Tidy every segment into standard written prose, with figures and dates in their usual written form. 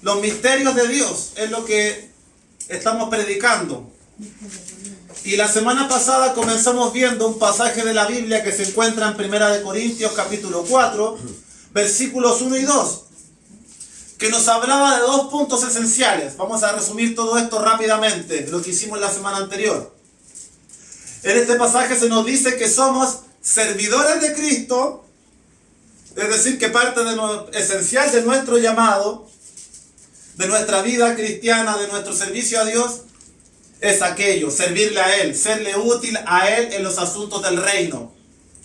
Los misterios de Dios es lo que estamos predicando. Y la semana pasada comenzamos viendo un pasaje de la Biblia que se encuentra en 1 Corintios capítulo 4, versículos 1 y 2, que nos hablaba de dos puntos esenciales. Vamos a resumir todo esto rápidamente, lo que hicimos la semana anterior. En este pasaje se nos dice que somos servidores de Cristo, es decir, que parte de lo esencial de nuestro llamado, de nuestra vida cristiana, de nuestro servicio a Dios, es aquello, servirle a Él, serle útil a Él en los asuntos del reino,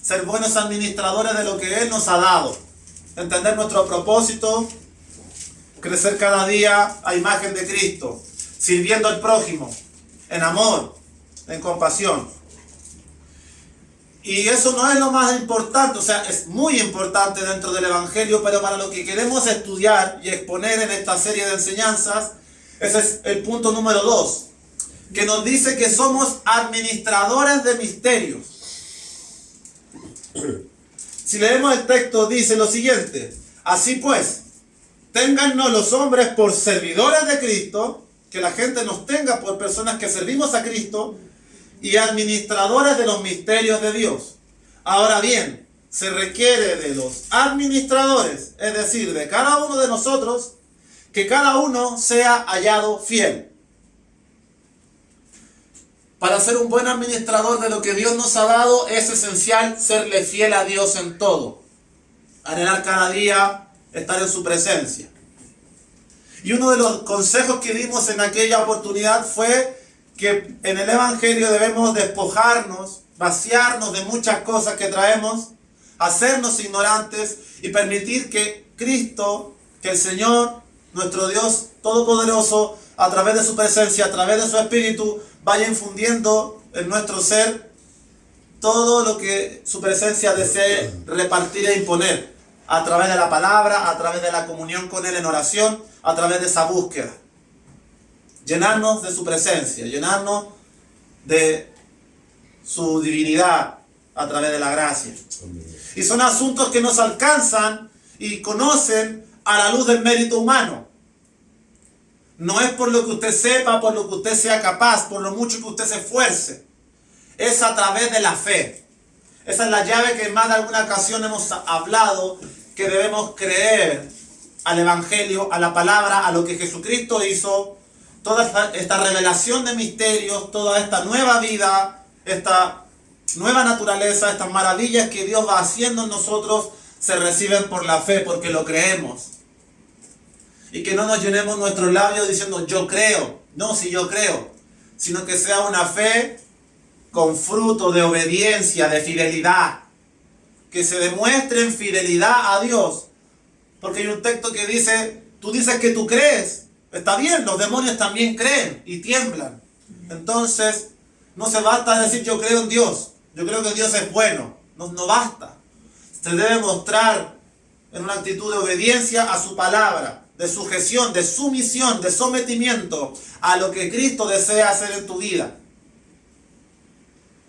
ser buenos administradores de lo que Él nos ha dado, entender nuestro propósito, crecer cada día a imagen de Cristo, sirviendo al prójimo, en amor, en compasión. Y eso no es lo más importante, o sea, es muy importante dentro del Evangelio, pero para lo que queremos estudiar y exponer en esta serie de enseñanzas, ese es el punto número 2, que nos dice que somos administradores de misterios. Si leemos el texto, dice lo siguiente: así pues, téngannos los hombres por servidores de Cristo, que la gente nos tenga por personas que servimos a Cristo, y administradores de los misterios de Dios. Ahora bien, se requiere de los administradores, es decir, de cada uno de nosotros, que cada uno sea hallado fiel. Para ser un buen administrador de lo que Dios nos ha dado, es esencial serle fiel a Dios en todo. Anhelar cada día estar en su presencia. Y uno de los consejos que dimos en aquella oportunidad fue que en el Evangelio debemos despojarnos, vaciarnos de muchas cosas que traemos, hacernos ignorantes y permitir que Cristo, que el Señor, nuestro Dios Todopoderoso, a través de su presencia, a través de su Espíritu, vaya infundiendo en nuestro ser todo lo que su presencia desee repartir e imponer, a través de la palabra, a través de la comunión con Él en oración, a través de esa búsqueda. Llenarnos de su presencia, llenarnos de su divinidad a través de la gracia. Y son asuntos que nos alcanzan y conocen a la luz del mérito humano. No es por lo que usted sepa, por lo que usted sea capaz, por lo mucho que usted se esfuerce. Es a través de la fe. Esa es la llave que en más de alguna ocasión hemos hablado, que debemos creer al Evangelio, a la palabra, a lo que Jesucristo hizo. Toda esta revelación de misterios, toda esta nueva vida, esta nueva naturaleza, estas maravillas que Dios va haciendo en nosotros, se reciben por la fe, porque lo creemos. Y que no nos llenemos nuestros labios diciendo yo creo, no, si yo creo, sino que sea una fe con fruto de obediencia, de fidelidad, que se demuestre en fidelidad a Dios. Porque hay un texto que dice, tú dices que tú crees, está bien, los demonios también creen y tiemblan. Entonces, no se basta decir yo creo en Dios, yo creo que Dios es bueno, no basta. Se debe mostrar en una actitud de obediencia a su palabra, de sujeción, de sumisión, de sometimiento a lo que Cristo desea hacer en tu vida.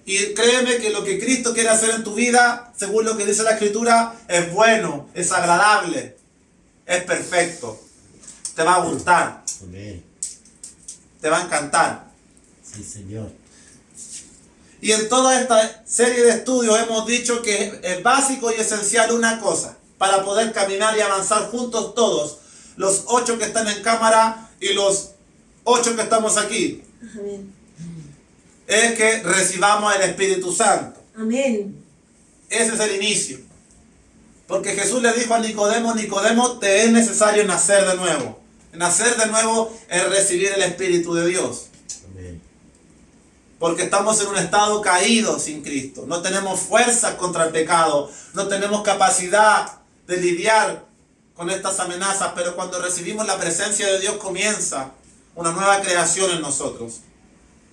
Y créeme que lo que Cristo quiere hacer en tu vida, según lo que dice la Escritura, es bueno, es agradable, es perfecto. Te va a gustar. Amén. Te va a encantar. Sí, Señor. Y en toda esta serie de estudios hemos dicho que es básico y esencial una cosa, para poder caminar y avanzar juntos todos, los 8 que están en cámara y los 8 que estamos aquí. Amén. Es que recibamos el Espíritu Santo. Amén. Ese es el inicio. Porque Jesús le dijo a Nicodemo, Nicodemo, te es necesario nacer de nuevo. Nacer de nuevo es recibir el Espíritu de Dios. Amén. Porque estamos en un estado caído sin Cristo. No tenemos fuerza contra el pecado. No tenemos capacidad de lidiar con estas amenazas. Pero cuando recibimos la presencia de Dios comienza una nueva creación en nosotros.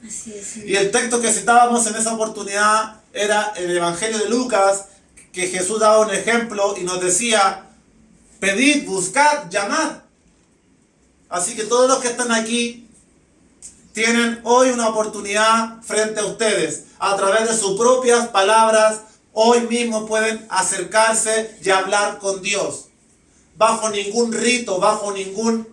Así es. Y el texto que citábamos en esa oportunidad era el Evangelio de Lucas, que Jesús daba un ejemplo y nos decía, pedid, buscad, llamad. Así que todos los que están aquí tienen hoy una oportunidad frente a ustedes. A través de sus propias palabras, hoy mismo pueden acercarse y hablar con Dios. bajo ningún rito, bajo ningún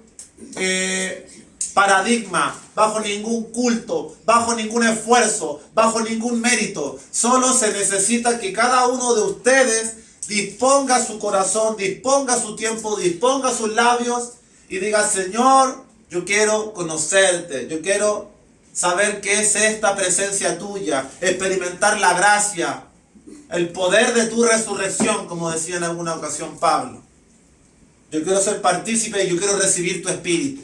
paradigma, bajo ningún culto, bajo ningún esfuerzo, bajo ningún mérito. Solo se necesita que cada uno de ustedes disponga su corazón, disponga su tiempo, disponga sus labios y diga: Señor, yo quiero conocerte, yo quiero saber qué es esta presencia tuya, experimentar la gracia, el poder de tu resurrección, como decía en alguna ocasión Pablo. Yo quiero ser partícipe y yo quiero recibir tu espíritu.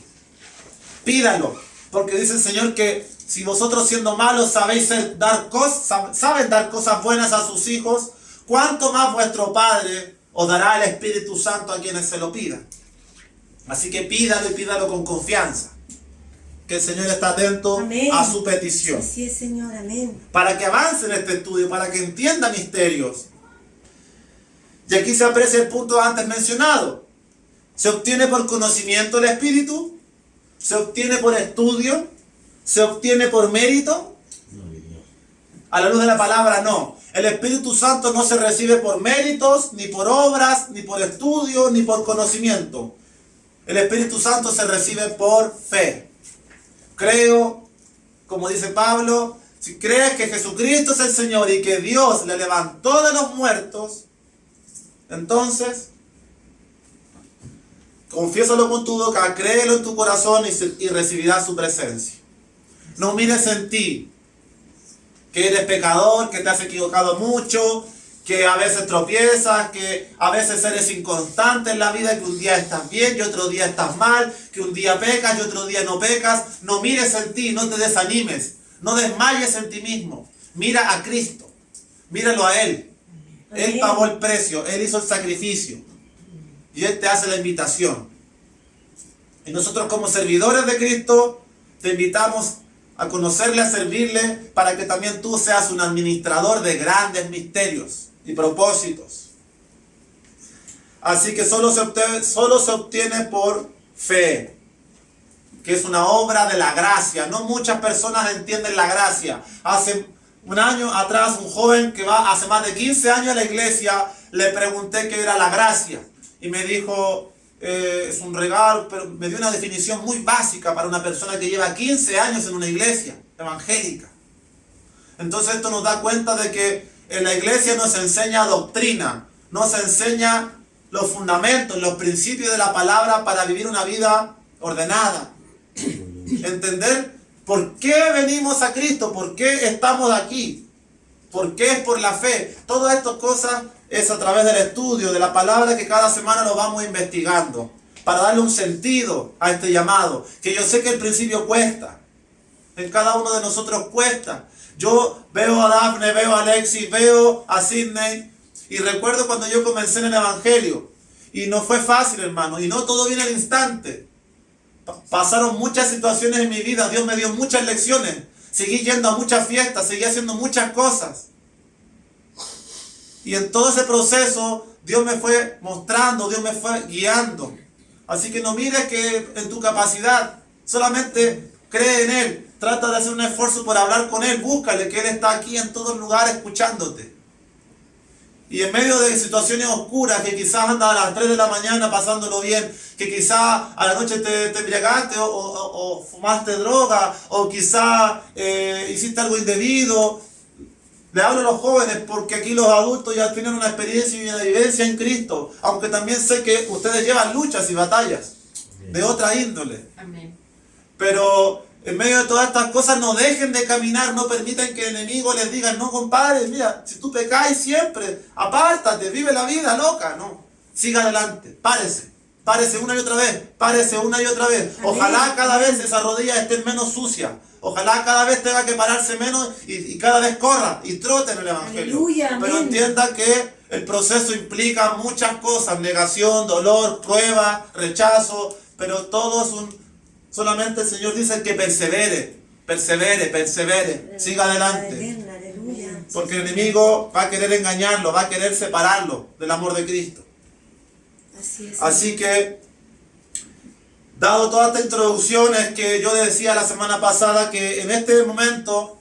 Pídalo, porque dice el Señor que si vosotros siendo malos saben dar cosas buenas a sus hijos, ¿cuánto más vuestro Padre os dará el Espíritu Santo a quienes se lo pidan? Así que pídalo y pídalo con confianza, que el Señor está atento Amén. a su petición. Así es, Señor, amén. Para que avance en este estudio, para que entienda misterios. Y aquí se aprecia el punto antes mencionado. ¿Se obtiene por conocimiento el Espíritu? ¿Se obtiene por estudio? ¿Se obtiene por mérito? A la luz de la palabra, no. El Espíritu Santo no se recibe por méritos, ni por obras, ni por estudio, ni por conocimiento. El Espíritu Santo se recibe por fe. Creo, como dice Pablo, si crees que Jesucristo es el Señor y que Dios le levantó de los muertos, entonces confiésalo con tu boca, créelo en tu corazón y recibirás su presencia. No mires en ti que eres pecador, que te has equivocado mucho, que a veces tropiezas, que a veces eres inconstante en la vida, que un día estás bien y otro día estás mal, que un día pecas y otro día no pecas. No mires en ti, no te desanimes, no desmayes en ti mismo. Mira a Cristo, míralo a Él. Él pagó el precio, Él hizo el sacrificio y Él te hace la invitación. Y nosotros como servidores de Cristo te invitamos a conocerle, a servirle, para que también tú seas un administrador de grandes misterios y propósitos. Así que solo se obtiene por fe, que es una obra de la gracia. No muchas personas entienden la gracia. Hace un año atrás, un joven que va hace más de 15 años a la iglesia, le pregunté qué era la gracia. Y me dijo, es un regalo, pero me dio una definición muy básica para una persona que lleva 15 años en una iglesia evangélica. Entonces esto nos da cuenta de que en la iglesia nos enseña doctrina, nos enseña los fundamentos, los principios de la palabra para vivir una vida ordenada. Entender por qué venimos a Cristo, por qué estamos aquí, por qué es por la fe. Todas estas cosas es a través del estudio de la palabra que cada semana lo vamos investigando para darle un sentido a este llamado, que yo sé que al principio cuesta, en cada uno de nosotros cuesta. Yo veo a Dafne, veo a Alexis, veo a Sidney y recuerdo cuando yo comencé en el Evangelio y no fue fácil, hermano, y no todo viene al instante. Pasaron muchas situaciones en mi vida, Dios me dio muchas lecciones, seguí yendo a muchas fiestas, seguí haciendo muchas cosas. Y en todo ese proceso, Dios me fue mostrando, Dios me fue guiando. Así que no mires que en tu capacidad, solamente cree en Él. Trata de hacer un esfuerzo por hablar con Él, búscale, que Él está aquí en todos lugares escuchándote. Y en medio de situaciones oscuras, que quizás andas a las 3 de la mañana pasándolo bien, que quizás a la noche te embriagaste o fumaste droga, o quizás hiciste algo indebido. Le hablo a los jóvenes porque aquí los adultos ya tienen una experiencia y una vivencia en Cristo, aunque también sé que ustedes llevan luchas y batallas de otra índole. Amén. Pero en medio de todas estas cosas no dejen de caminar, no permitan que el enemigo les diga, no compadre, mira, si tú pecáis siempre, apártate, vive la vida loca, no, siga adelante, párese una y otra vez, párese una y otra vez. Ojalá cada vez esas rodillas estén menos sucias, ojalá cada vez tenga que pararse menos y cada vez corra y trote en el Evangelio. Aleluya, pero amén. entienda que el proceso implica muchas cosas, negación, dolor, prueba, rechazo, pero todo es solamente el Señor dice que persevere, siga adelante. Aleluya. Porque el enemigo va a querer engañarlo, va a querer separarlo del amor de Cristo. Así es. Así que, dado toda esta introducción, es que yo decía la semana pasada que en este momento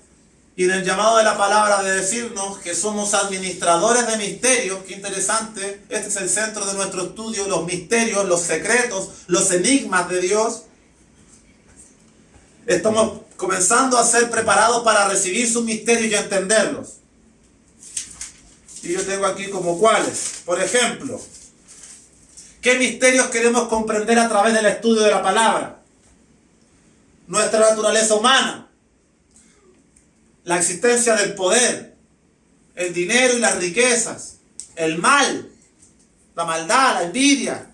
Y en el llamado de la palabra de decirnos que somos administradores de misterios, qué interesante, este es el centro de nuestro estudio, los misterios, los secretos, los enigmas de Dios. Estamos comenzando a ser preparados para recibir sus misterios y entenderlos. Y yo tengo aquí como cuáles. Por ejemplo, ¿qué misterios queremos comprender a través del estudio de la palabra? Nuestra naturaleza humana, la existencia del poder, el dinero y las riquezas, el mal, la maldad, la envidia,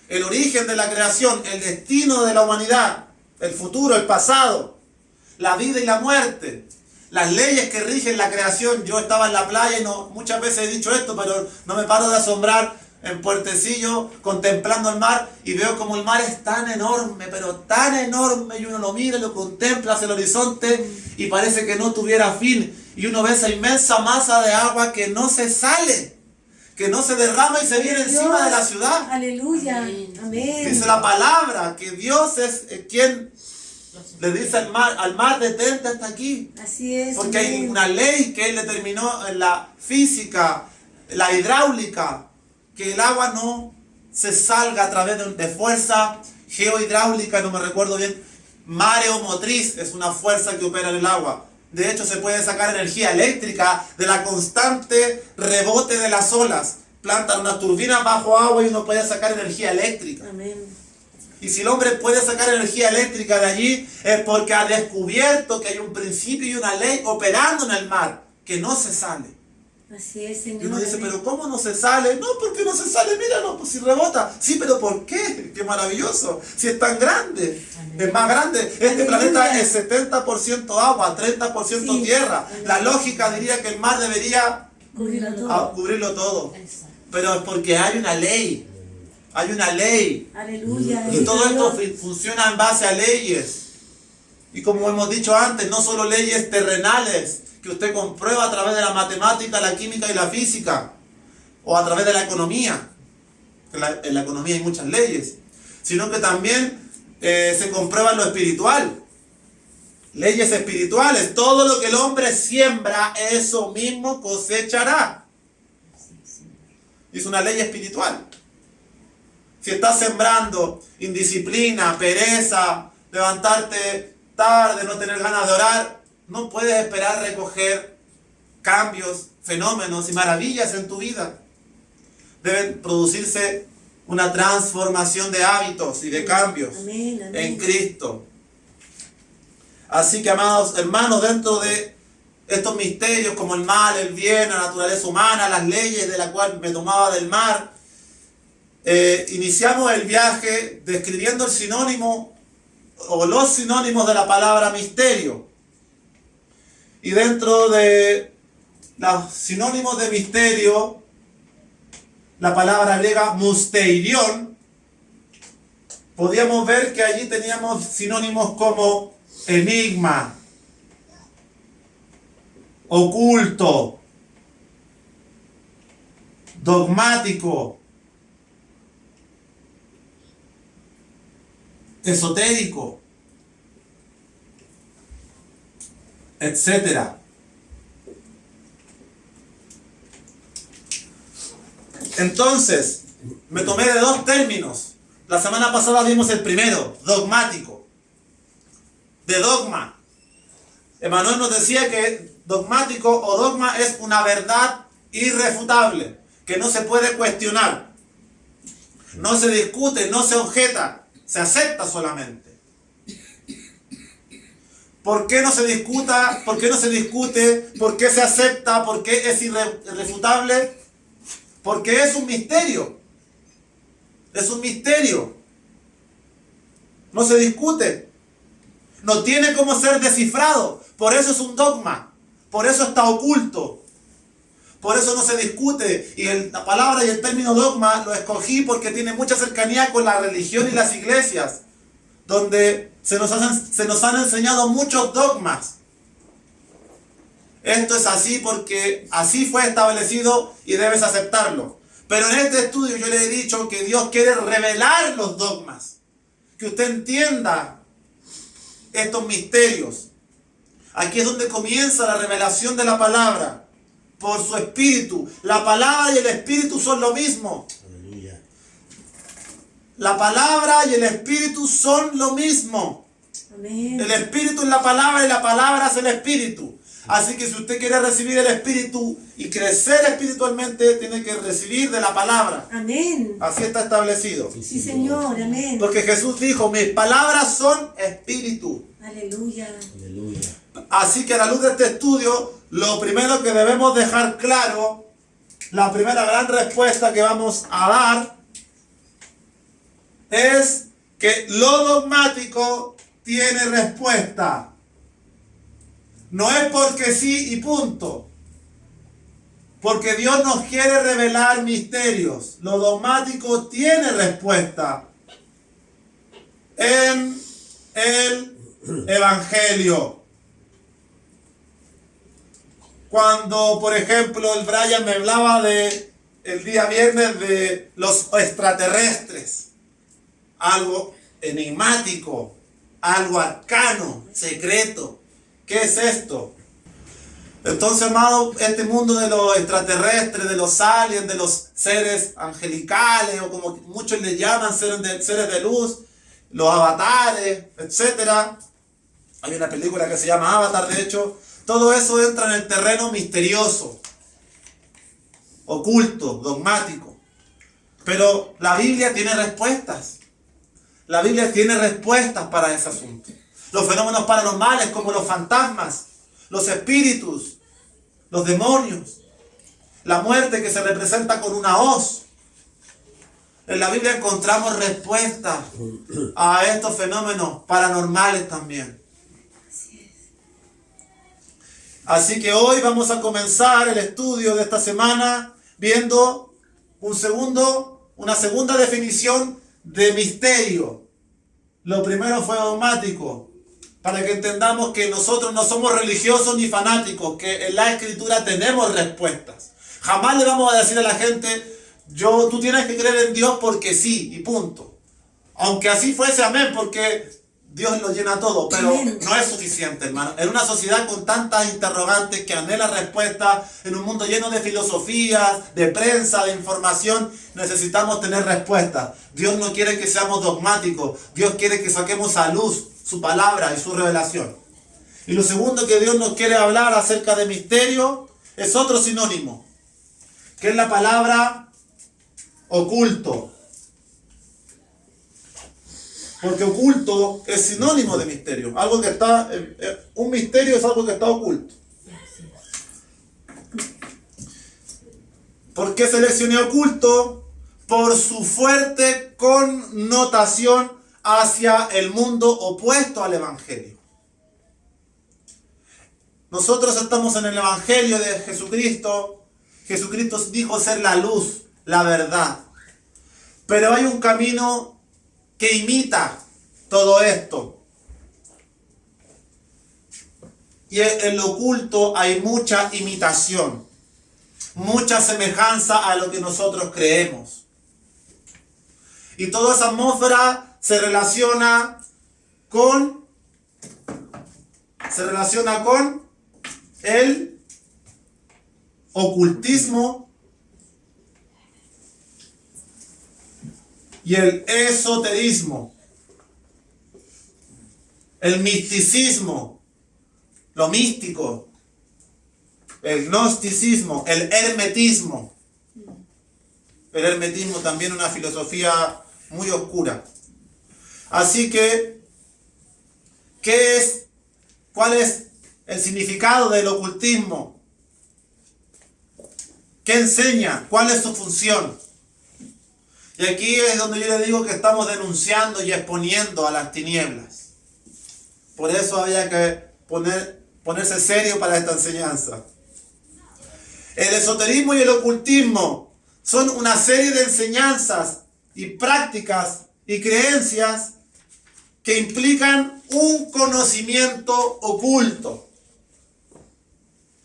el origen de la creación, el destino de la humanidad, el futuro, el pasado, la vida y la muerte, las leyes que rigen la creación. Yo estaba en la playa y muchas veces he dicho esto, pero no me paro de asombrar en Puertecillo contemplando el mar y veo como el mar es tan enorme, pero tan enorme, y uno lo mira, lo contempla hacia el horizonte y parece que no tuviera fin, y uno ve esa inmensa masa de agua que no se sale, que no se derrama y se viene encima de la ciudad. Aleluya. Amén. Dice la palabra que Dios es quien le dice al mar detente hasta aquí. Así es. Porque hay amén. una ley que Él determinó en la física, la hidráulica, que el agua no se salga a través de fuerza geohidráulica, no me recuerdo bien, mareomotriz, es una fuerza que opera en el agua. De hecho, se puede sacar energía eléctrica de la constante rebote de las olas. Plantan unas turbinas bajo agua y uno puede sacar energía eléctrica. Amén. Y si el hombre puede sacar energía eléctrica de allí, es porque ha descubierto que hay un principio y una ley operando en el mar, que no se sale. Así es, Señor. Y uno dice, amén. pero ¿cómo no se sale? No, ¿por qué no se sale? Míralo, pues si rebota. Sí, pero ¿por qué? Qué maravilloso. Si es tan grande, es más grande. Este Aleluya. planeta es 70% agua, 30% Sí. tierra. La Aleluya. lógica diría que el mar debería Cubrirlo todo. cubrirlo todo. Pero es porque hay una ley. Hay una ley. Aleluya. Y todo esto Dios. funciona en base a leyes. Y como hemos dicho antes, no solo leyes terrenales, que usted comprueba a través de la matemática, la química y la física, o a través de la economía, que en la economía hay muchas leyes, sino que también se comprueba en lo espiritual, leyes espirituales. Todo lo que el hombre siembra, eso mismo cosechará. Es una ley espiritual. Si estás sembrando indisciplina, pereza, levantarte tarde, no tener ganas de orar, no puedes esperar recoger cambios, fenómenos y maravillas en tu vida. Deben producirse una transformación de hábitos y de cambios Amén, amén. en Cristo. Así que, amados hermanos, dentro de estos misterios como el mal, el bien, la naturaleza humana, las leyes de la cual me tomaba del mar, iniciamos el viaje describiendo el sinónimo o los sinónimos de la palabra misterio. Y dentro de los sinónimos de misterio, la palabra griega musteirion, podíamos ver que allí teníamos sinónimos como enigma, oculto, dogmático, esotérico, etcétera. Entonces, me tomé de dos términos. La semana pasada vimos el primero, dogmático, de dogma. Emmanuel nos decía que dogmático o dogma es una verdad irrefutable, que no se puede cuestionar, no se discute, no se objeta, se acepta solamente. ¿Por qué no se discuta? ¿Por qué no se discute? ¿Por qué se acepta? ¿Por qué es irrefutable? Porque es un misterio. Es un misterio. No se discute. No tiene cómo ser descifrado. Por eso es un dogma. Por eso está oculto. Por eso no se discute. Y la palabra y el término dogma lo escogí porque tiene mucha cercanía con la religión y las iglesias, donde se nos han enseñado muchos dogmas. Esto es así porque así fue establecido y debes aceptarlo. Pero en este estudio yo le he dicho que Dios quiere revelar los dogmas, que usted entienda estos misterios. Aquí es donde comienza la revelación de la palabra, por su espíritu. La palabra y el espíritu son lo mismo. Aleluya. La palabra y el espíritu son lo mismo. Amén. El espíritu es la palabra y la palabra es el espíritu. Así que si usted quiere recibir el espíritu y crecer espiritualmente, tiene que recibir de la palabra. Amén. Así está establecido. Sí, Señor. Amén. Porque Jesús dijo, mis palabras son espíritu. Aleluya. Aleluya. Así que a la luz de este estudio, lo primero que debemos dejar claro, la primera gran respuesta que vamos a dar, es que lo dogmático tiene respuesta. No es porque sí y punto. Porque Dios nos quiere revelar misterios. Lo dogmático tiene respuesta en el Evangelio. Cuando, por ejemplo, el Brian me hablaba el día viernes de los extraterrestres, algo enigmático, algo arcano, secreto. ¿Qué es esto? Entonces, amado, este mundo de los extraterrestres, de los aliens, de los seres angelicales, o como muchos le llaman, seres de luz, los avatares, etc. Hay una película que se llama Avatar, de hecho. Todo eso entra en el terreno misterioso, oculto, dogmático. Pero la Biblia tiene respuestas. La Biblia tiene respuestas para ese asunto. Los fenómenos paranormales como los fantasmas, los espíritus, los demonios, la muerte que se representa con una hoz. En la Biblia encontramos respuestas a estos fenómenos paranormales también. Así que hoy vamos a comenzar el estudio de esta semana viendo una segunda definición de misterio. Lo primero fue dogmático, para que entendamos que nosotros no somos religiosos ni fanáticos, que en la Escritura tenemos respuestas. Jamás le vamos a decir a la gente, tú tienes que creer en Dios porque sí, y punto. Aunque así fuese, amén, porque Dios lo llena todo, pero Amén. no es suficiente, hermano. En una sociedad con tantas interrogantes que anhela respuestas, en un mundo lleno de filosofías, de prensa, de información, necesitamos tener respuestas. Dios no quiere que seamos dogmáticos, Dios quiere que saquemos a luz su palabra y su revelación. Y lo segundo que Dios nos quiere hablar acerca de misterio es otro sinónimo, que es la palabra oculto. Porque oculto es sinónimo de misterio. Algo que está, un misterio es algo que está oculto. ¿Por qué seleccioné oculto? Por su fuerte connotación hacia el mundo opuesto al Evangelio. Nosotros estamos en el Evangelio de Jesucristo. Jesucristo dijo ser la luz, la verdad. Pero hay un camino que imita todo esto. Y en lo oculto hay mucha imitación, mucha semejanza a lo que nosotros creemos. Y toda esa atmósfera se relaciona con el ocultismo y el esoterismo, el misticismo, lo místico, el gnosticismo, el hermetismo. El hermetismo también una filosofía muy oscura. Así que, ¿cuál es el significado del ocultismo? ¿Qué enseña? ¿Cuál es su función? Y aquí es donde yo le digo que estamos denunciando y exponiendo a las tinieblas. Por eso había que ponerse serio para esta enseñanza. El esoterismo y el ocultismo son una serie de enseñanzas y prácticas y creencias que implican un conocimiento oculto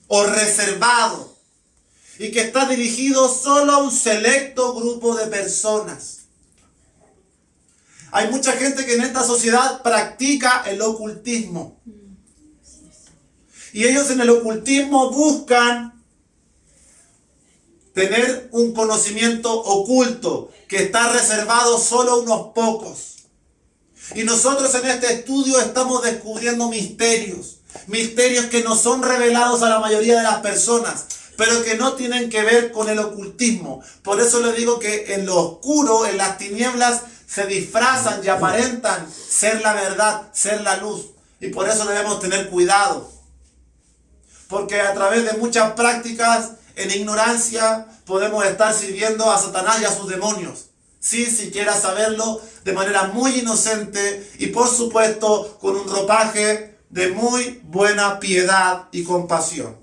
o reservado, y que está dirigido solo a un selecto grupo de personas. Hay mucha gente que en esta sociedad practica el ocultismo. Y ellos en el ocultismo buscan tener un conocimiento oculto que está reservado solo a unos pocos. Y nosotros en este estudio estamos descubriendo misterios. Misterios que no son revelados a la mayoría de las personas, pero que no tienen que ver con el ocultismo. Por eso les digo que en lo oscuro, en las tinieblas, se disfrazan y aparentan ser la verdad, ser la luz. Y por eso debemos tener cuidado. Porque a través de muchas prácticas, en ignorancia, podemos estar sirviendo a Satanás y a sus demonios, sin siquiera saberlo, de manera muy inocente y por supuesto con un ropaje de muy buena piedad y compasión.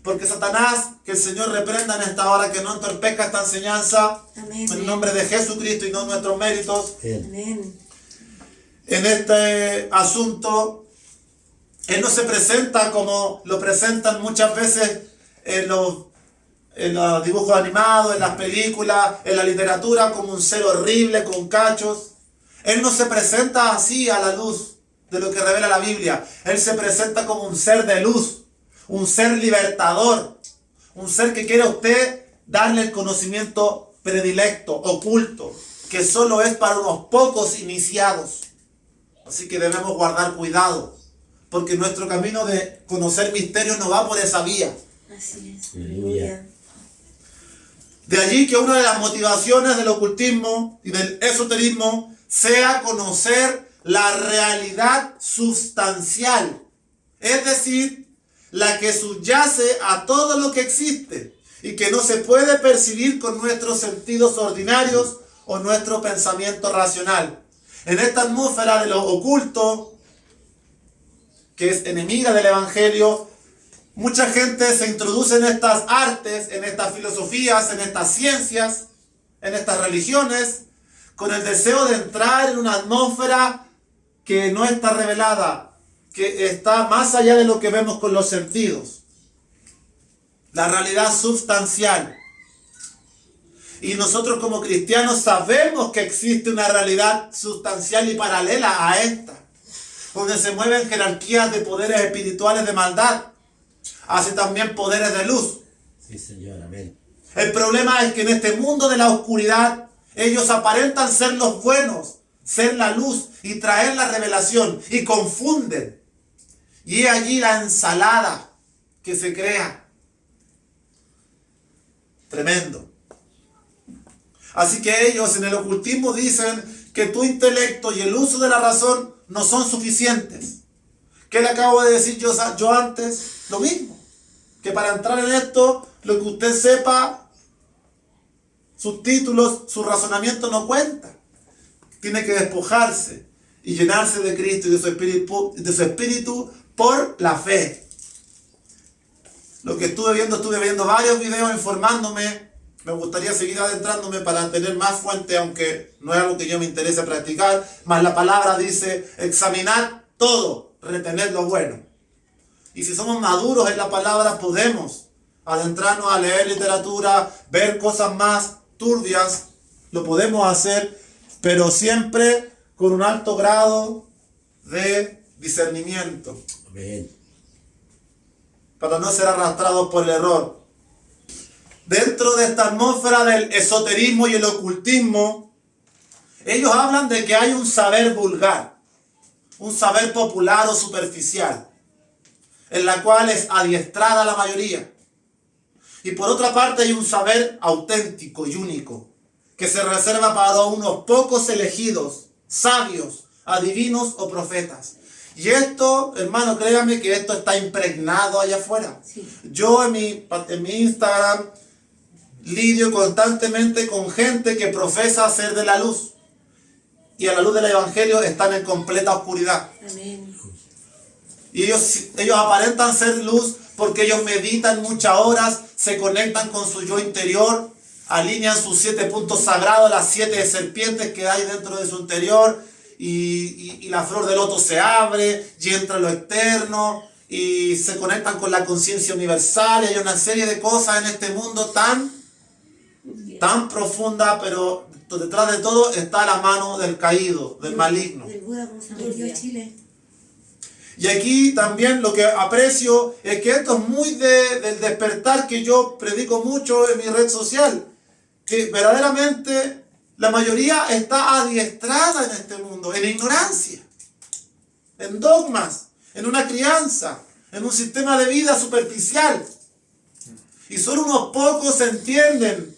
Porque Satanás, que el Señor reprenda en esta hora, que no entorpezca esta enseñanza, Amén. en el nombre de Jesucristo y no nuestros méritos, Amén. en este asunto, Él no se presenta como lo presentan muchas veces en los dibujos animados, en las películas, en la literatura, como un ser horrible con cachos. Él no se presenta así a la luz de lo que revela la Biblia. Él se presenta como un ser de luz, un ser libertador, un ser que quiere a usted darle el conocimiento predilecto, oculto, que solo es para unos pocos iniciados. Así que debemos guardar cuidado, porque nuestro camino de conocer misterios no va por esa vía. Así es. Aleluya. De allí que una de las motivaciones del ocultismo y del esoterismo sea conocer la realidad sustancial, es decir, la que subyace a todo lo que existe y que no se puede percibir con nuestros sentidos ordinarios o nuestro pensamiento racional. En esta atmósfera de lo oculto, que es enemiga del Evangelio, mucha gente se introduce en estas artes, en estas filosofías, en estas ciencias, en estas religiones, con el deseo de entrar en una atmósfera que no está revelada, que está más allá de lo que vemos con los sentidos. La realidad sustancial. Y nosotros como cristianos sabemos que existe una realidad sustancial y paralela a esta, donde se mueven jerarquías de poderes espirituales de maldad, así también poderes de luz. Sí, Señor, amén. El problema es que en este mundo de la oscuridad, ellos aparentan ser los buenos, ser la luz y traer la revelación, y confunden. Y es allí la ensalada que se crea. Tremendo. Así que ellos en el ocultismo dicen que tu intelecto y el uso de la razón no son suficientes. ¿Qué le acabo de decir yo antes? Lo mismo. Que para entrar en esto, lo que usted sepa, sus títulos, su razonamiento no cuenta. Tiene que despojarse y llenarse de Cristo y de su espíritu por la fe. Lo que estuve viendo varios videos informándome. Me gustaría seguir adentrándome para tener más fuente, aunque no es algo que yo me interese practicar. Mas la palabra dice, examinad todo, retened lo bueno. Y si somos maduros en la palabra, podemos adentrarnos a leer literatura, ver cosas más turbias, lo podemos hacer, pero siempre con un alto grado de discernimiento, Amén. para no ser arrastrados por el error. Dentro de esta atmósfera del esoterismo y el ocultismo, ellos hablan de que hay un saber vulgar, un saber popular o superficial, en la cual es adiestrada la mayoría. Y por otra parte hay un saber auténtico y único, que se reserva para unos pocos elegidos, sabios, adivinos o profetas. Y esto, hermano, créanme que esto está impregnado allá afuera. Sí. Yo en mi Instagram lidio constantemente con gente que profesa ser de la luz, y a la luz del Evangelio están en completa oscuridad. Amén. Y ellos aparentan ser luz porque ellos meditan muchas horas, se conectan con su yo interior, alinean sus 7 puntos sagrados, las 7 serpientes que hay dentro de su interior, y la flor del loto se abre y entra lo externo, y se conectan con la conciencia universal, y hay una serie de cosas en este mundo tan profunda, pero detrás de todo está la mano del caído, del maligno. El Buda como se metió a Chile. Y aquí también lo que aprecio es que esto es muy del despertar que yo predico mucho en mi red social, que verdaderamente la mayoría está adiestrada en este mundo, en ignorancia, en dogmas, en una crianza, en un sistema de vida superficial. Y solo unos pocos entienden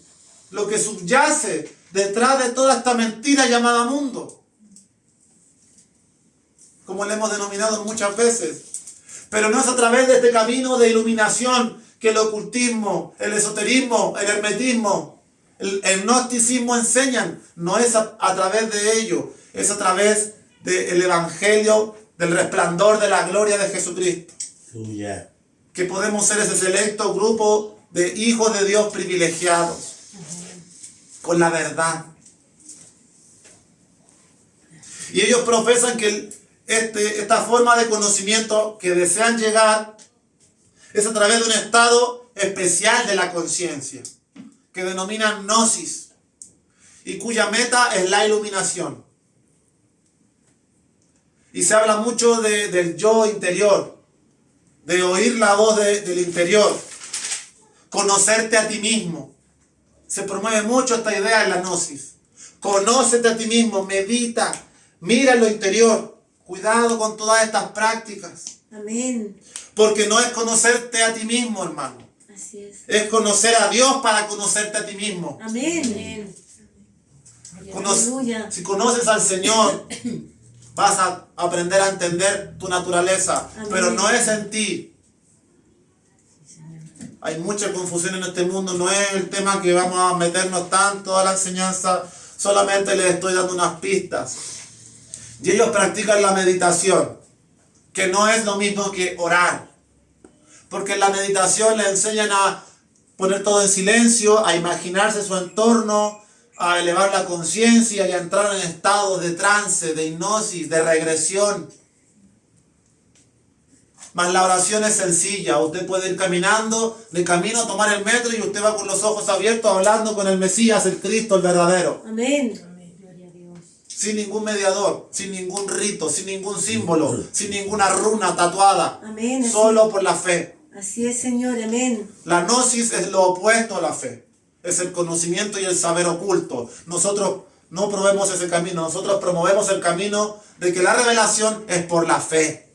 lo que subyace detrás de toda esta mentira llamada mundo, como le hemos denominado muchas veces. Pero no es a través de este camino de iluminación que el ocultismo, el esoterismo, el hermetismo, el gnosticismo enseñan. No es a través de ello, es a través del evangelio, del resplandor de la gloria de Jesucristo. Que podemos ser ese selecto grupo de hijos de Dios privilegiados con la verdad. Y ellos profesan que esta forma de conocimiento que desean llegar es a través de un estado especial de la conciencia que denominan gnosis y cuya meta es la iluminación. Y se habla mucho del yo interior, de oír la voz del interior, conocerte a ti mismo. Se promueve mucho esta idea en la gnosis. Conócete a ti mismo, medita, mira en lo interior. Cuidado con todas estas prácticas. Amén. Porque no es conocerte a ti mismo, hermano. Así es. Es conocer a Dios para conocerte a ti mismo. Amén. Aleluya. Si conoces al Señor, vas a aprender a entender tu naturaleza. Amén. Pero no es en ti. Hay mucha confusión en este mundo. No es el tema que vamos a meternos tanto a la enseñanza. Solamente les estoy dando unas pistas. Y ellos practican la meditación, que no es lo mismo que orar. Porque en la meditación les enseñan a poner todo en silencio, a imaginarse su entorno, a elevar la conciencia y a entrar en estados de trance, de hipnosis, de regresión. Mas la oración es sencilla. Usted puede ir caminando, de camino, tomar el metro y usted va con los ojos abiertos hablando con el Mesías, el Cristo, el verdadero. Amén. Sin ningún mediador, sin ningún rito, sin ningún símbolo, sin ninguna runa tatuada. Amén. Solo por la fe. Así es, Señor. Amén. La gnosis es lo opuesto a la fe. Es el conocimiento y el saber oculto. Nosotros no promovemos ese camino. Nosotros promovemos el camino de que la revelación es por la fe.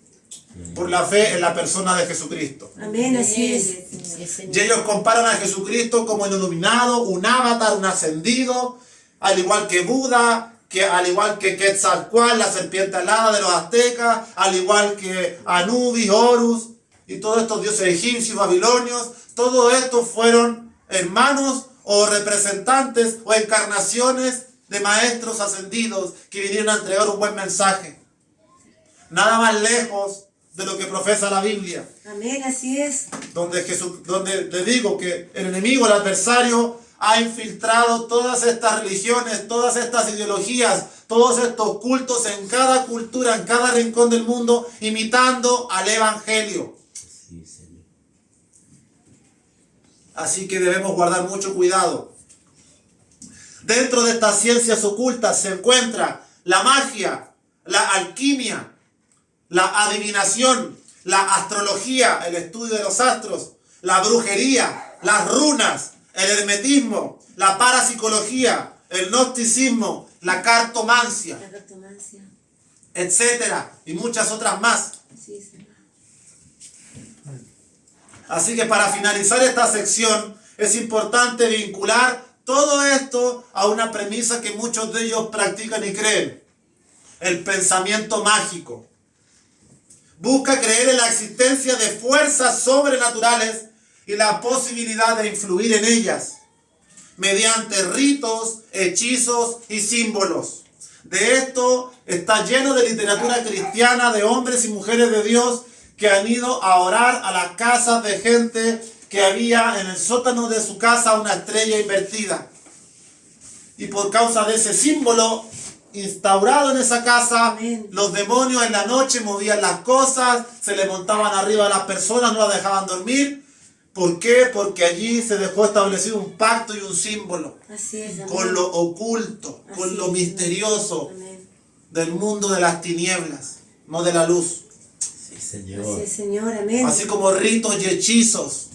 Por la fe en la persona de Jesucristo. Amén. Así es. Y ellos comparan a Jesucristo como el iluminado, un avatar, un ascendido, al igual que Buda, al igual que Quetzalcóatl, la serpiente alada de los aztecas, al igual que Anubis, Horus y todos estos dioses egipcios, babilonios. Todos estos fueron hermanos o representantes o encarnaciones de maestros ascendidos que vinieron a entregar un buen mensaje. Nada más lejos de lo que profesa la Biblia. Amén. Así es. Donde te digo que el enemigo, el adversario, ha infiltrado todas estas religiones, todas estas ideologías, todos estos cultos en cada cultura, en cada rincón del mundo, imitando al Evangelio. Así que debemos guardar mucho cuidado. Dentro de estas ciencias ocultas se encuentra la magia, la alquimia, la adivinación, la astrología, el estudio de los astros, la brujería, las runas, el hermetismo, la parapsicología, el gnosticismo, la cartomancia, etcétera, y muchas otras más. Así que para finalizar esta sección es importante vincular todo esto a una premisa que muchos de ellos practican y creen: el pensamiento mágico. Busca creer en la existencia de fuerzas sobrenaturales y la posibilidad de influir en ellas mediante ritos, hechizos y símbolos. De esto está lleno de literatura cristiana de hombres y mujeres de Dios que han ido a orar a las casas de gente que había en el sótano de su casa una estrella invertida. Y por causa de ese símbolo instaurado en esa casa, Amén. Los demonios en la noche movían las cosas, se le montaban arriba a las personas, no las dejaban dormir. ¿Por qué? Porque allí se dejó establecido un pacto y un símbolo. Así es, amén. Con lo oculto, Así con lo es, misterioso amén. del mundo de las tinieblas, no de la luz. Sí, Así Señor. es, Señor. Amén. Así como ritos y hechizos.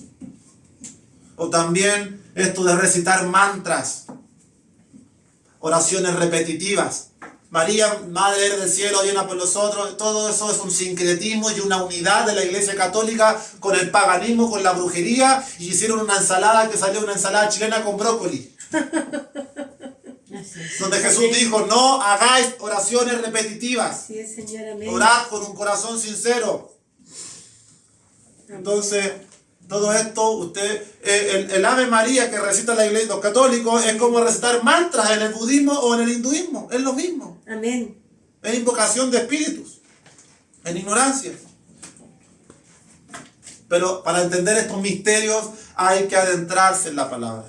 O también esto de recitar mantras, oraciones repetitivas. María, Madre del Cielo, llena por nosotros. Todo eso es un sincretismo y una unidad de la Iglesia Católica con el paganismo, con la brujería. Y hicieron una ensalada que salió una ensalada chilena con brócoli. Donde Jesús dijo, no hagáis oraciones repetitivas. Así es, Señor. Amén. Orad con un corazón sincero. Entonces, todo esto, usted, el Ave María que recita la iglesia, los católicos, es como recitar mantras en el budismo o en el hinduismo. Es lo mismo. Amén. Es invocación de espíritus. En ignorancia. Pero para entender estos misterios hay que adentrarse en la palabra.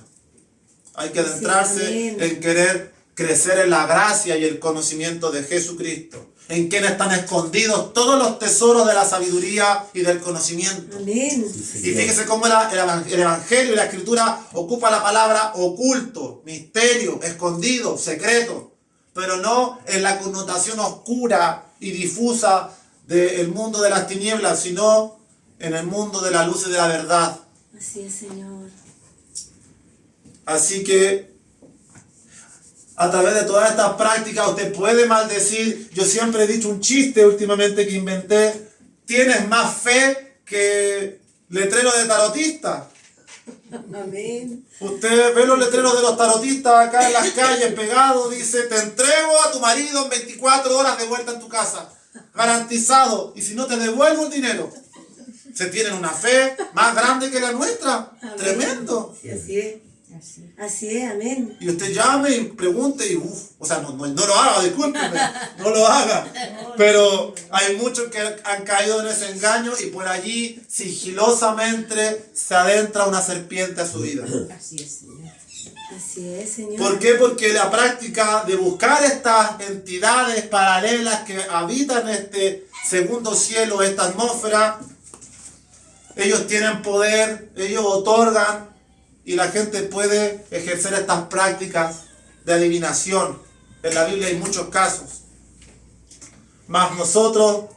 Hay que adentrarse amén. en querer crecer en la gracia y el conocimiento de Jesucristo. En quien están escondidos todos los tesoros de la sabiduría y del conocimiento. Amén. Y fíjese cómo el Evangelio y la Escritura ocupa la palabra oculto, misterio, escondido, secreto, pero no en la connotación oscura y difusa del mundo de las tinieblas, sino en el mundo de la luz y de la verdad. Así es, Señor. Así que a través de todas estas prácticas usted puede maldecir. Yo siempre he dicho un chiste últimamente que inventé. Tienes más fe que letrero de tarotista. Amén. Usted ve los letreros de los tarotistas acá en las calles pegados. Dice, te entrego a tu marido en 24 horas de vuelta en tu casa. Garantizado. Y si no te devuelvo el dinero. Se tienen una fe más grande que la nuestra. Amén. Tremendo. Sí, así es. Así es, amén. Y usted llame y pregunte y o sea, no lo haga, discúlpeme, no lo haga. Pero hay muchos que han caído en ese engaño y por allí sigilosamente se adentra una serpiente a su vida. Así es, Señor. Así es, Señor. ¿Por qué? Porque la práctica de buscar estas entidades paralelas que habitan este segundo cielo, esta atmósfera, ellos tienen poder, ellos otorgan. Y la gente puede ejercer estas prácticas de adivinación. En la Biblia hay muchos casos. Mas nosotros,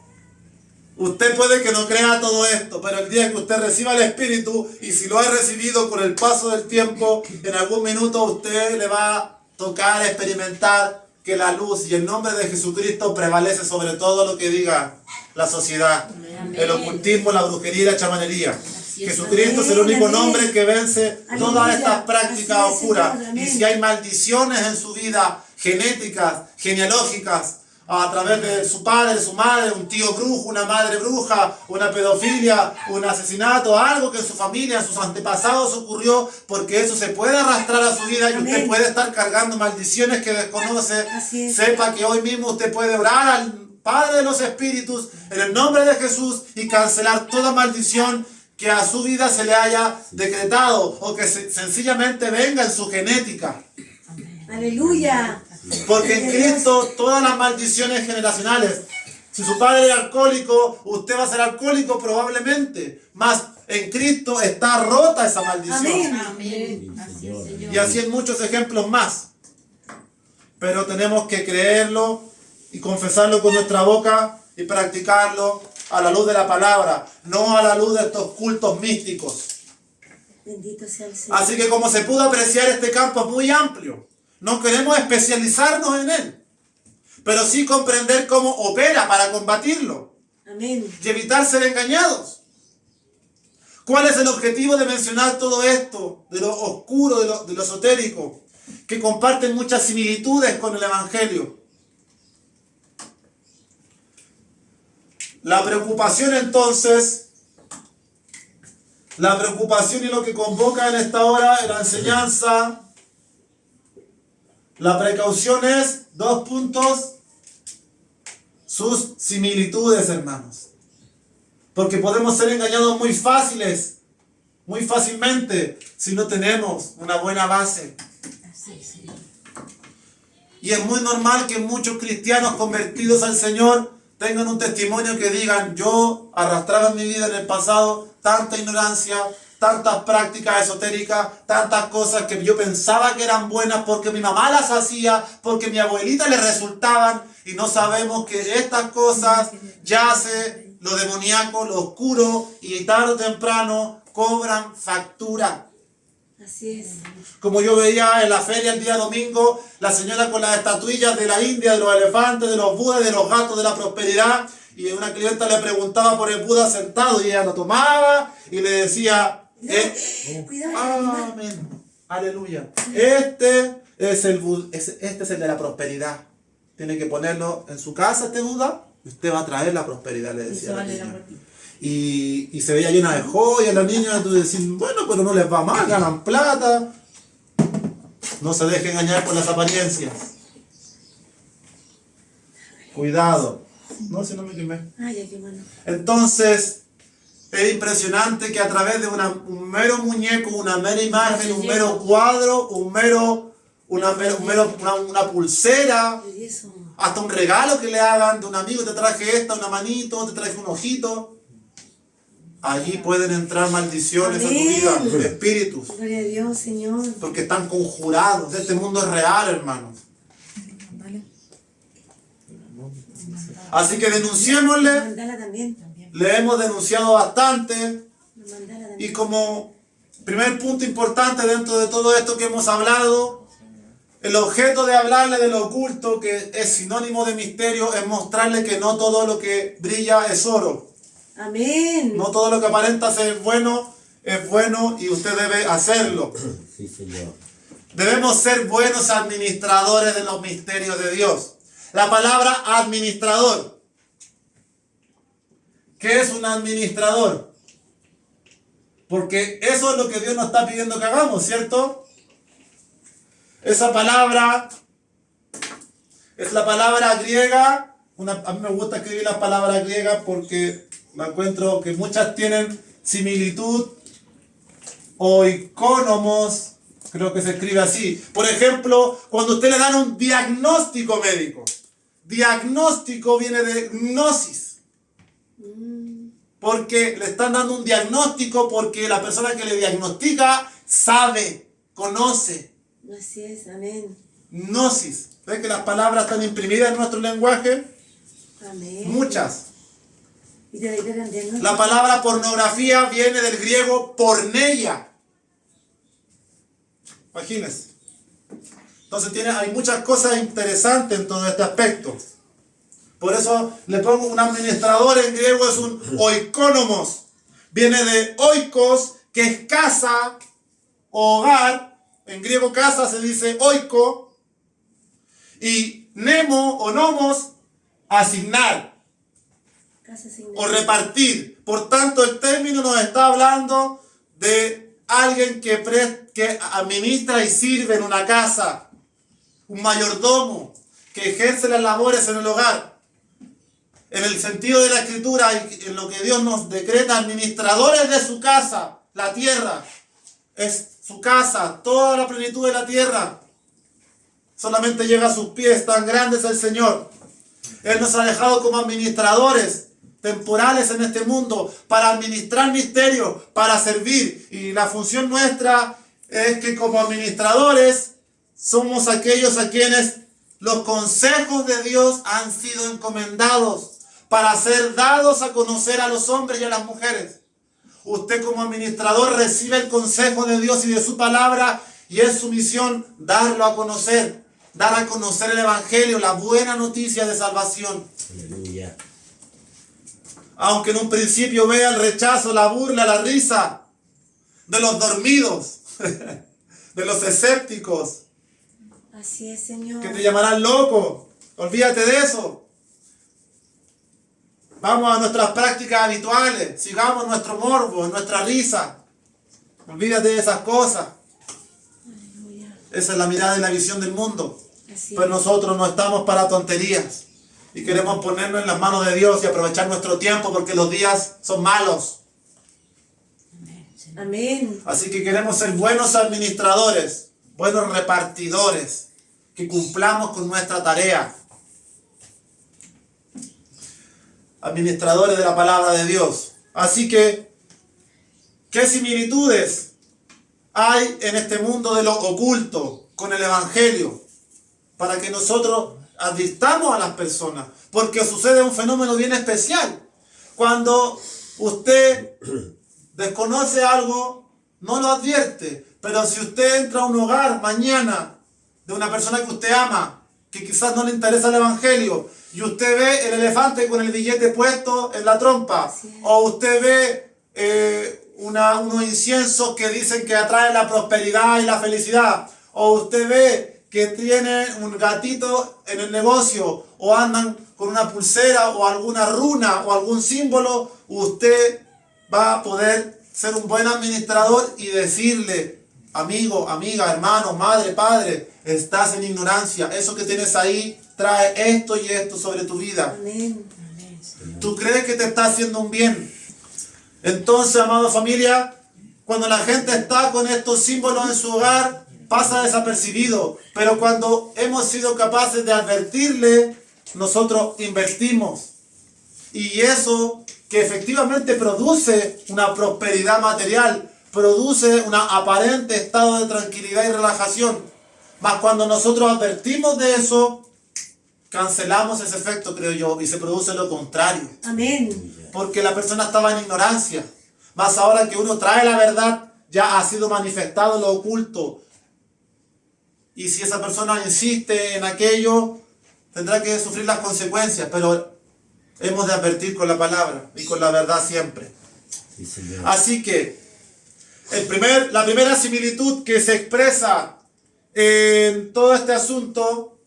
usted puede que no crea todo esto, pero el día que usted reciba el Espíritu, y si lo ha recibido con el paso del tiempo, en algún minuto usted le va a tocar experimentar que la luz y el nombre de Jesucristo prevalece sobre todo lo que diga la sociedad. Amén. El ocultismo, la brujería y la chamanería. Así es. Jesucristo es el único nombre que vence todas Aleluya. estas prácticas Así es, oscuras. Señor. Amén. Y si hay maldiciones en su vida, genéticas, genealógicas, a través de su padre, su madre, un tío brujo, una madre bruja, una pedofilia, un asesinato, algo que en su familia, en sus antepasados ocurrió, porque eso se puede arrastrar a su vida y Amén. usted puede estar cargando maldiciones que desconoce. Así es. Sepa que hoy mismo usted puede orar al Padre de los Espíritus en el nombre de Jesús y cancelar toda maldición que a su vida se le haya decretado o que sencillamente venga en su genética. Aleluya. Porque en Cristo todas las maldiciones generacionales, si su padre era alcohólico, usted va a ser alcohólico probablemente, mas en Cristo está rota esa maldición. Amén. Amén. Así es, Señor. Y así en muchos ejemplos más. Pero tenemos que creerlo y confesarlo con nuestra boca y practicarlo a la luz de la palabra, no a la luz de estos cultos místicos. Bendito sea el Señor. Así que como se pudo apreciar, este campo es muy amplio. No queremos especializarnos en él, pero sí comprender cómo opera para combatirlo Amén. y evitar ser engañados. ¿Cuál es el objetivo de mencionar todo esto, de lo oscuro, de lo esotérico, que comparten muchas similitudes con el Evangelio? La preocupación entonces, la preocupación y lo que convoca en esta hora en la enseñanza, la precaución es, 2 puntos, sus similitudes, hermanos. Porque podemos ser engañados muy fácilmente, si no tenemos una buena base. Así es, Señor. Y es muy normal que muchos cristianos convertidos al Señor tengan un testimonio que digan, yo arrastraba en mi vida en el pasado tanta ignorancia, tantas prácticas esotéricas, tantas cosas que yo pensaba que eran buenas porque mi mamá las hacía, porque mi abuelita le resultaban, y no sabemos que estas cosas ya se lo demoníaco, lo oscuro, y tarde o temprano cobran factura. Así es. Como yo veía en la feria el día domingo, la señora con las estatuillas de la India, de los elefantes, de los budas, de los gatos de la prosperidad, y una clienta le preguntaba por el Buda sentado y ella lo tomaba y le decía, Cuidado. amén, aleluya. Este es el de la prosperidad. Tiene que ponerlo en su casa este Buda y usted va a traer la prosperidad, le decía la niña. Y se veía llena de joyas la niña, tú decís, bueno, pero no les va mal, ganan plata. No se dejen engañar por las apariencias. Cuidado. No, si no me quemé. Ay, qué bueno. Entonces, es impresionante que a través de un mero muñeco, una mera imagen, un mero cuadro, una pulsera, Y eso. hasta un regalo que le hagan de un amigo, te traje una manito, te traje un ojito. Allí pueden entrar maldiciones a tu vida, espíritus, Gloria a Dios, Señor. porque están conjurados. Este mundo es real, hermanos. Así que denunciémosle. Mandala también. Le hemos denunciado bastante. Mandala también. Y como primer punto importante dentro de todo esto que hemos hablado, el objeto de hablarle de lo oculto, que es sinónimo de misterio, es mostrarle que no todo lo que brilla es oro. Amén. No todo lo que aparenta ser bueno es bueno y usted debe hacerlo. Sí, Señor. Debemos ser buenos administradores de los misterios de Dios. La palabra administrador. ¿Qué es un administrador? Porque eso es lo que Dios nos está pidiendo que hagamos, ¿cierto? Esa palabra es la palabra griega. A mí me gusta escribir las palabras griegas porque me encuentro que muchas tienen similitud. Oikonomos, creo que se escribe así. Por ejemplo, cuando usted le dan un diagnóstico médico. Diagnóstico viene de gnosis. Porque le están dando un diagnóstico porque la persona que le diagnostica sabe, conoce. Así es, amén. Gnosis. ¿Ves que las palabras están imprimidas en nuestro lenguaje? Amén. Muchas. Y te entiendo. La palabra pornografía viene del griego porneia. Imagínense. Entonces hay muchas cosas interesantes en todo este aspecto. Por eso le pongo un administrador, en griego es un oikonomos. Viene de oikos, que es casa, hogar. En griego casa se dice oiko. Y nemo o nomos, asignar o repartir. Por tanto, el término nos está hablando de alguien que administra y sirve en una casa. Un mayordomo que ejerce las labores en el hogar. En el sentido de la escritura y en lo que Dios nos decreta, administradores de su casa, la tierra. Es su casa, toda la plenitud de la tierra. Solamente llega a sus pies, tan grande es el Señor. Él nos ha dejado como administradores temporales en este mundo para administrar misterios, para servir. Y la función nuestra es que como administradores somos aquellos a quienes los consejos de Dios han sido encomendados para ser dados a conocer a los hombres y a las mujeres. Usted como administrador recibe el consejo de Dios y de su palabra y es su misión darlo a conocer, dar a conocer el Evangelio, la buena noticia de salvación. Aleluya. Aunque en un principio vea el rechazo, la burla, la risa de los dormidos, de los escépticos, Así es, Señor. que te llamarán loco. Olvídate de eso. Vamos a nuestras prácticas habituales. Sigamos nuestro morbo, nuestra risa. Olvídate de esas cosas. Aleluya. Esa es la mirada y la visión del mundo. Así Pero es. nosotros no estamos para tonterías. Y queremos ponernos en las manos de Dios y aprovechar nuestro tiempo porque los días son malos. Amén. Así que queremos ser buenos administradores, buenos repartidores, que cumplamos con nuestra tarea. Administradores de la palabra de Dios. Así que, ¿qué similitudes hay en este mundo de lo oculto con el Evangelio? Para que nosotros advirtamos a las personas, porque sucede un fenómeno bien especial. Cuando usted desconoce algo, no lo advierte. Pero si usted entra a un hogar mañana de una persona que usted ama, que quizás no le interesa el evangelio, y usted ve el elefante con el billete puesto en la trompa, o usted ve unos inciensos que dicen que atraen la prosperidad y la felicidad, o usted ve que tienen un gatito en el negocio, o andan con una pulsera o alguna runa o algún símbolo, usted va a poder ser un buen administrador y decirle: amigo, amiga, hermano, madre, padre, estás en ignorancia. Eso que tienes ahí trae esto y esto sobre tu vida. Amén. ¿Tú crees que te está haciendo un bien? Entonces, amada familia, cuando la gente está con estos símbolos en su hogar, pasa desapercibido. Pero cuando hemos sido capaces de advertirle, nosotros invertimos. Y eso que efectivamente produce una prosperidad material, produce un aparente estado de tranquilidad y relajación. Mas cuando nosotros advertimos de eso, cancelamos ese efecto, creo yo, y se produce lo contrario. Amén. Porque la persona estaba en ignorancia. Mas ahora que uno trae la verdad, ya ha sido manifestado lo oculto. Y si esa persona insiste en aquello, tendrá que sufrir las consecuencias. Pero hemos de advertir con la palabra y con la verdad siempre. Sí, Señor. Así que la primera similitud que se expresa en todo este asunto,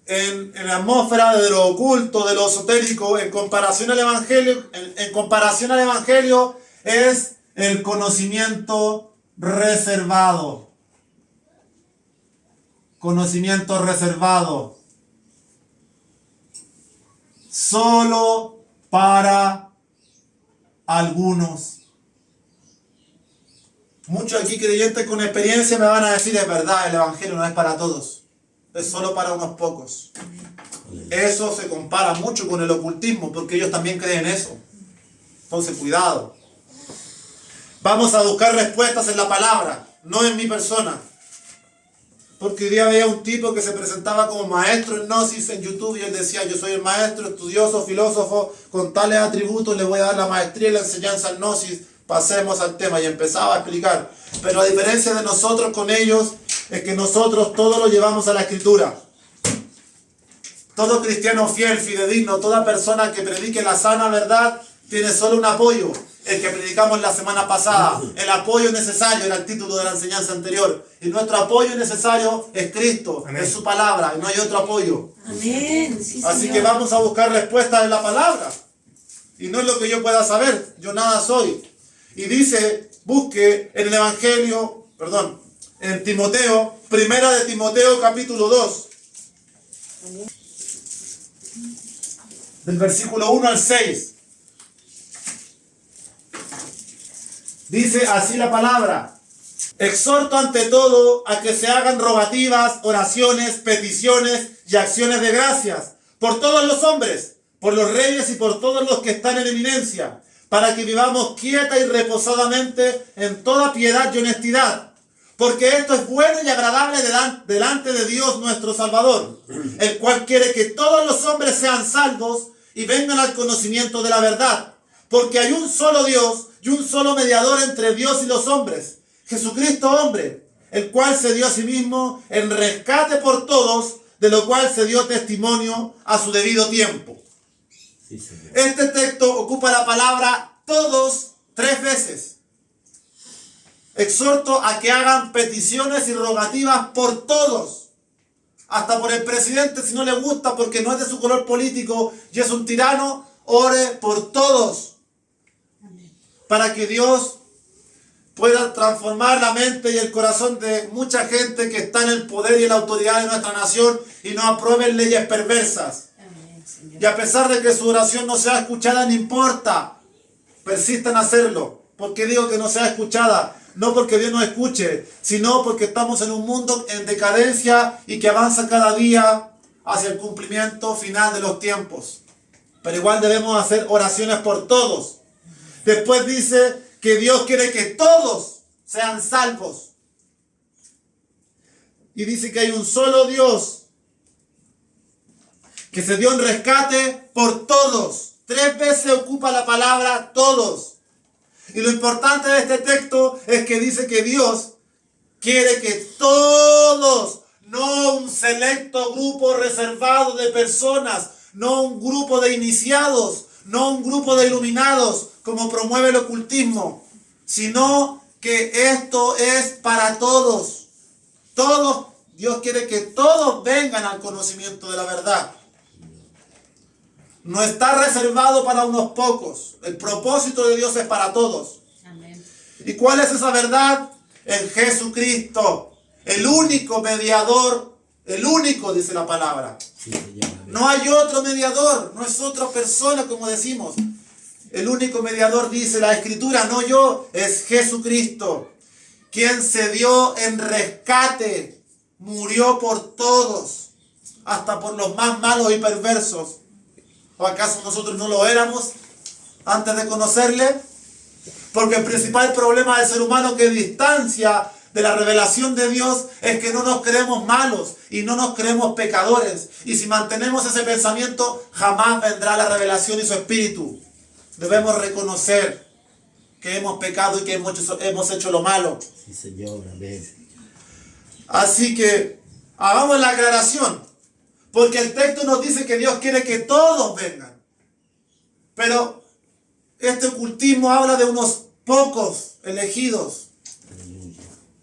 en la atmósfera de lo oculto, de lo esotérico, en comparación al Evangelio, es el conocimiento reservado. Conocimiento reservado. Solo para algunos. Muchos aquí creyentes con experiencia me van a decir: es verdad, el Evangelio no es para todos, es solo para unos pocos. Eso se compara mucho con el ocultismo, porque ellos también creen eso. Entonces, cuidado. Vamos a buscar respuestas en la palabra, no en mi persona. Porque hoy día veía un tipo que se presentaba como maestro en Gnosis en YouTube y él decía: yo soy el maestro, estudioso, filósofo, con tales atributos le voy a dar la maestría y la enseñanza en Gnosis. Pasemos al tema, y empezaba a explicar. Pero a diferencia de nosotros con ellos, es que nosotros todo lo llevamos a la Escritura. Todo cristiano fiel, fidedigno, toda persona que predique la sana verdad, tiene solo un apoyo: el que predicamos la semana pasada. El apoyo necesario era el título de la enseñanza anterior. Y nuestro apoyo necesario es Cristo, Amén. Es su palabra, y no hay otro apoyo. Amén. Sí, Así Señor. que vamos a buscar respuestas en la palabra. Y no es lo que yo pueda saber, yo nada soy. Y dice, busque en el Evangelio, en Timoteo, primera de Timoteo capítulo 2. Del versículo 1 al 6. Dice así la palabra: exhorto ante todo a que se hagan rogativas, oraciones, peticiones y acciones de gracias por todos los hombres, por los reyes y por todos los que están en eminencia, para que vivamos quieta y reposadamente en toda piedad y honestidad, porque esto es bueno y agradable delante de Dios nuestro Salvador, el cual quiere que todos los hombres sean salvos y vengan al conocimiento de la verdad, porque hay un solo Dios y un solo mediador entre Dios y los hombres, Jesucristo hombre, el cual se dio a sí mismo en rescate por todos, de lo cual se dio testimonio a su debido tiempo. Sí, Señor. Este texto ocupa la palabra todos 3 veces. Exhorto a que hagan peticiones y rogativas por todos. Hasta por el presidente, si no le gusta porque no es de su color político y es un tirano, ore por todos. Para que Dios pueda transformar la mente y el corazón de mucha gente que está en el poder y en la autoridad de nuestra nación y no aprueben leyes perversas. Y a pesar de que su oración no sea escuchada, no importa. Persista en hacerlo. ¿Por qué digo que no sea escuchada? No porque Dios no escuche, sino porque estamos en un mundo en decadencia y que avanza cada día hacia el cumplimiento final de los tiempos. Pero igual debemos hacer oraciones por todos. Después dice que Dios quiere que todos sean salvos. Y dice que hay un solo Dios que se dio en rescate por todos. 3 veces ocupa la palabra todos. Y lo importante de este texto es que dice que Dios quiere que todos, no un selecto grupo reservado de personas, no un grupo de iniciados, no un grupo de iluminados, como promueve el ocultismo, sino que esto es para todos. Todos, Dios quiere que todos vengan al conocimiento de la verdad. No está reservado para unos pocos. El propósito de Dios es para todos. Amén. ¿Y cuál es esa verdad? En Jesucristo, el único mediador, el único, dice la palabra. Sí, Señor. No hay otro mediador, no es otra persona como decimos. El único mediador, dice la Escritura, no yo, es Jesucristo, quien se dio en rescate, murió por todos, hasta por los más malos y perversos. ¿O acaso nosotros no lo éramos antes de conocerle? Porque el principal problema del ser humano que distancia de la revelación de Dios es que no nos creemos malos y no nos creemos pecadores. Y si mantenemos ese pensamiento, jamás vendrá la revelación y su espíritu. Debemos reconocer que hemos pecado y que hemos hecho lo malo. Sí, Señor. Amén. Así que hagamos la aclaración. Porque el texto nos dice que Dios quiere que todos vengan. Pero este ocultismo habla de unos pocos elegidos.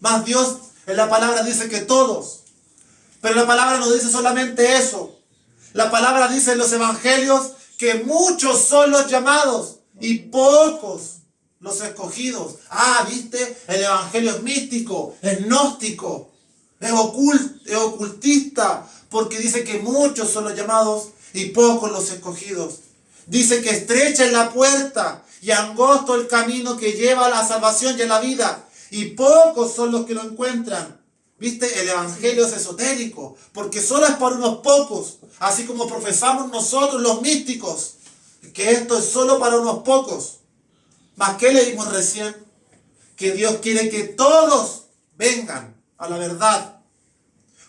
Más Dios en la palabra dice que todos. Pero la palabra no dice solamente eso. La palabra dice en los evangelios que muchos son los llamados y pocos los escogidos. ¿Viste? El evangelio es místico, es gnóstico, es ocultista, porque dice que muchos son los llamados y pocos los escogidos. Dice que estrecha es la puerta y angosto el camino que lleva a la salvación y a la vida, y pocos son los que lo encuentran. ¿Viste? El evangelio es esotérico, porque solo es para unos pocos, así como profesamos nosotros los místicos, que esto es solo para unos pocos. ¿Mas qué leímos recién? Que Dios quiere que todos vengan a la verdad.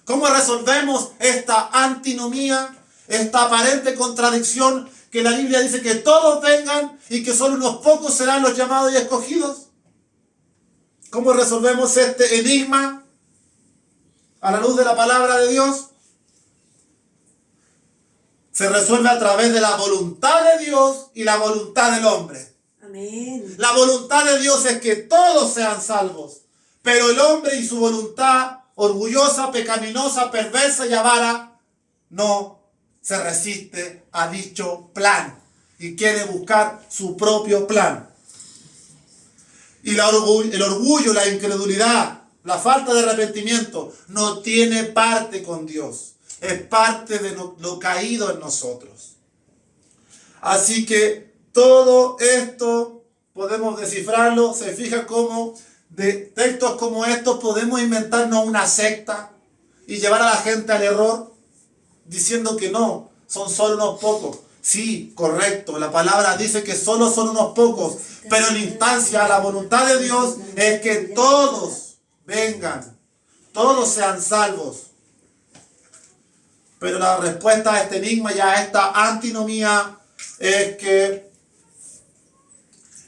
¿Cómo resolvemos esta antinomía, esta aparente contradicción que la Biblia dice que todos vengan y que solo unos pocos serán los llamados y escogidos? ¿Cómo resolvemos este enigma a la luz de la palabra de Dios? Se resuelve a través de la voluntad de Dios y la voluntad del hombre. Amén. La voluntad de Dios es que todos sean salvos, pero el hombre y su voluntad orgullosa, pecaminosa, perversa y avara no se resiste a dicho plan y quiere buscar su propio plan. Y el orgullo, la incredulidad, la falta de arrepentimiento no tiene parte con Dios. Es parte de lo caído en nosotros. Así que todo esto podemos descifrarlo. Se fija cómo de textos como estos podemos inventarnos una secta y llevar a la gente al error diciendo que no, son solo unos pocos. Sí, correcto, la palabra dice que solo son unos pocos, pero en la instancia, la voluntad de Dios es que todos vengan, todos sean salvos. Pero la respuesta a este enigma y a esta antinomía es que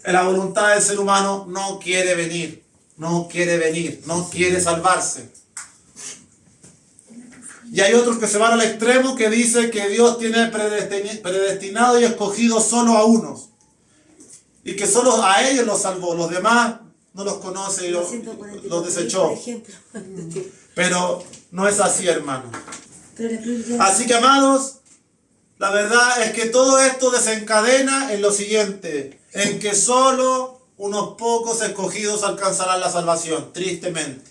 la voluntad del ser humano no quiere venir, no quiere salvarse. Y hay otros que se van al extremo que dice que Dios tiene predestinado y escogido solo a unos. Y que solo a ellos los salvó, los demás no los conoce y los desechó. Por ejemplo. Pero no es así, hermano. Así que, amados, la verdad es que todo esto desencadena en lo siguiente, en que solo unos pocos escogidos alcanzarán la salvación, tristemente.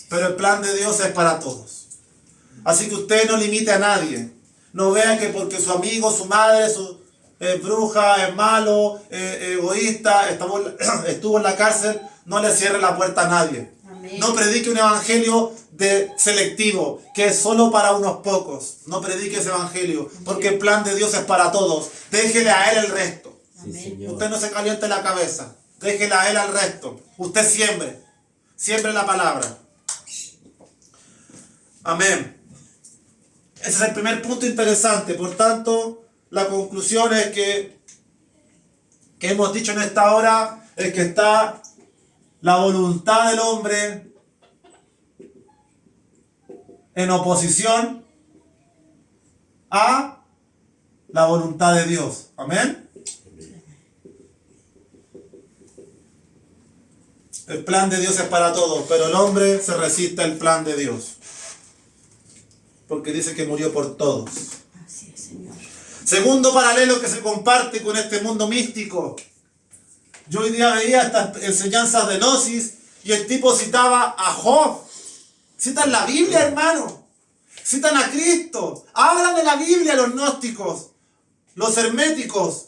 Pero el plan de Dios es para todos. Así que usted no limite a nadie. No vea que porque su amigo, su madre, su bruja, es malo, egoísta, estuvo en la cárcel, no le cierre la puerta a nadie. Amén. No predique un evangelio selectivo, que es solo para unos pocos. No predique ese evangelio, porque el plan de Dios es para todos. Déjele a Él el resto. Sí, Amén. Señor. Usted no se caliente la cabeza. Déjele a Él al resto. Usted siembre la palabra. Amén. Ese es el primer punto interesante. Por tanto, la conclusión es que hemos dicho en esta hora es que está la voluntad del hombre en oposición a la voluntad de Dios. Amén. El plan de Dios es para todos, pero el hombre se resiste al plan de Dios. Porque dice que murió por todos. Así es, Señor. Segundo paralelo que se comparte con este mundo místico. Yo hoy día veía estas enseñanzas de Gnosis y el tipo citaba a Job. Citan la Biblia, hermano. Citan a Cristo. Hablan de la Biblia los gnósticos, los herméticos,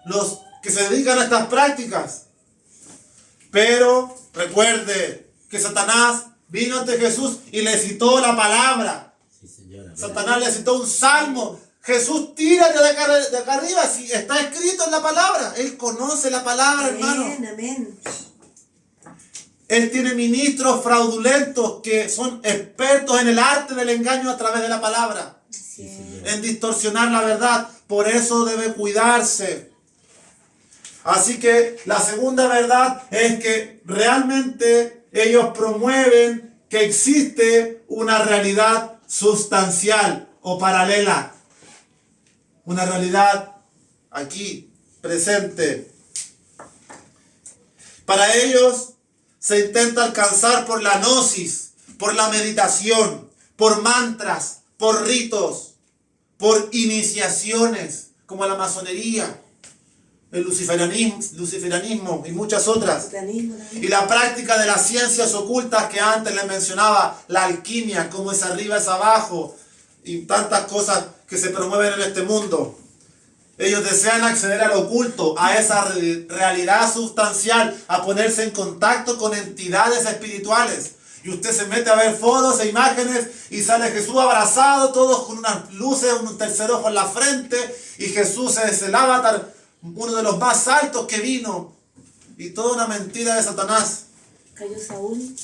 los que se dedican a estas prácticas. Pero recuerde que Satanás vino ante Jesús y le citó la palabra. Sí, señora. Satanás le citó un salmo. Jesús, tírate de acá arriba, si está escrito en la palabra. Él conoce la palabra, hermano. Amén, amén. Él tiene ministros fraudulentos que son expertos en el arte del engaño a través de la palabra, Así es. en distorsionar la verdad. Por eso debe cuidarse. Así que la segunda verdad es que realmente ellos promueven que existe una realidad sustancial o paralela. Una realidad aquí, presente. Para ellos se intenta alcanzar por la gnosis, por la meditación, por mantras, por ritos, por iniciaciones, como la masonería, el luciferianismo y muchas otras. Y la práctica de las ciencias ocultas que antes les mencionaba, la alquimia, como es arriba es abajo, y tantas cosas que se promueven en este mundo. Ellos desean acceder al oculto, a esa realidad sustancial, a ponerse en contacto con entidades espirituales. Y usted se mete a ver fotos e imágenes y sale Jesús abrazado, todos con unas luces, un tercer ojo en la frente, y Jesús es el avatar, uno de los más altos que vino. Y toda una mentira de Satanás. Cayó Saúl.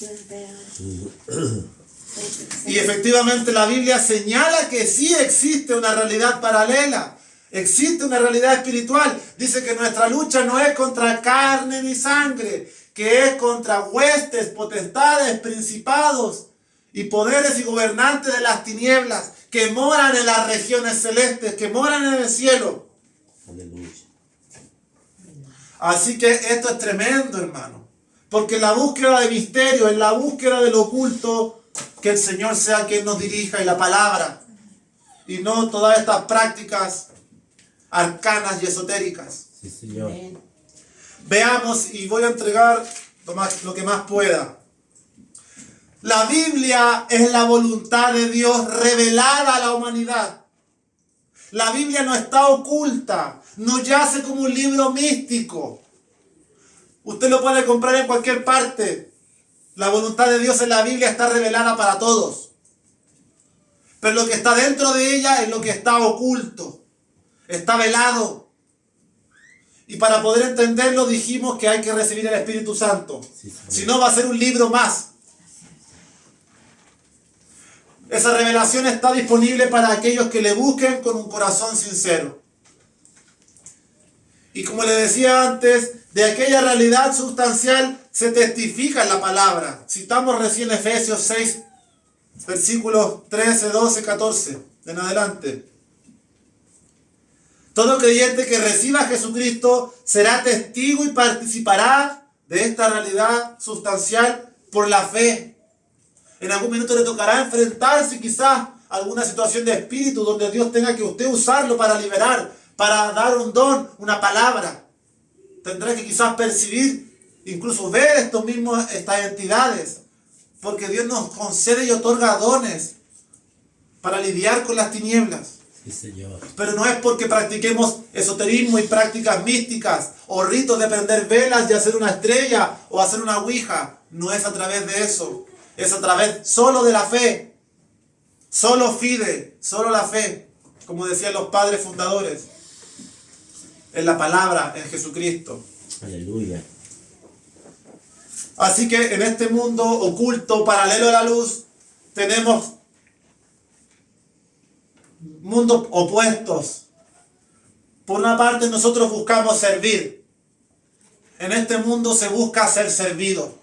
Y efectivamente la Biblia señala que sí existe una realidad paralela. Existe una realidad espiritual. Dice que nuestra lucha no es contra carne ni sangre, que es contra huestes, potestades, principados y poderes y gobernantes de las tinieblas que moran en las regiones celestes, que moran en el cielo. Aleluya. Así que esto es tremendo, hermano. Porque en la búsqueda de misterio, en la búsqueda del oculto, que el Señor sea quien nos dirija y la palabra. Y no todas estas prácticas arcanas y esotéricas. Sí, señor. Amén. Veamos, y voy a entregar lo que más pueda. La Biblia es la voluntad de Dios revelada a la humanidad. La Biblia no está oculta, no yace como un libro místico. Usted lo puede comprar en cualquier parte. La voluntad de Dios en la Biblia está revelada para todos. Pero lo que está dentro de ella es lo que está oculto. Está velado. Y para poder entenderlo dijimos que hay que recibir el Espíritu Santo. Sí, señor. Si no, va a ser un libro más. Esa revelación está disponible para aquellos que le busquen con un corazón sincero. Y como le decía antes, de aquella realidad sustancial se testifica en la palabra. Citamos recién Efesios 6, versículos 13, 12, 14, en adelante. Todo creyente que reciba a Jesucristo será testigo y participará de esta realidad sustancial por la fe. En algún minuto le tocará enfrentarse quizás a alguna situación de espíritu donde Dios tenga que usted usarlo para liberar, para dar un don, una palabra. Tendrá que quizás percibir, incluso ver estas entidades, porque Dios nos concede y otorga dones para lidiar con las tinieblas. Sí, señor. Pero no es porque practiquemos esoterismo y prácticas místicas o ritos de prender velas y hacer una estrella o hacer una ouija. No es a través de eso. Es a través solo de la fe. Solo fide, solo la fe. Como decían los padres fundadores. En la palabra, en Jesucristo. Aleluya. Así que en este mundo oculto, paralelo a la luz, tenemos mundos opuestos. Por una parte nosotros buscamos servir. En este mundo se busca ser servido.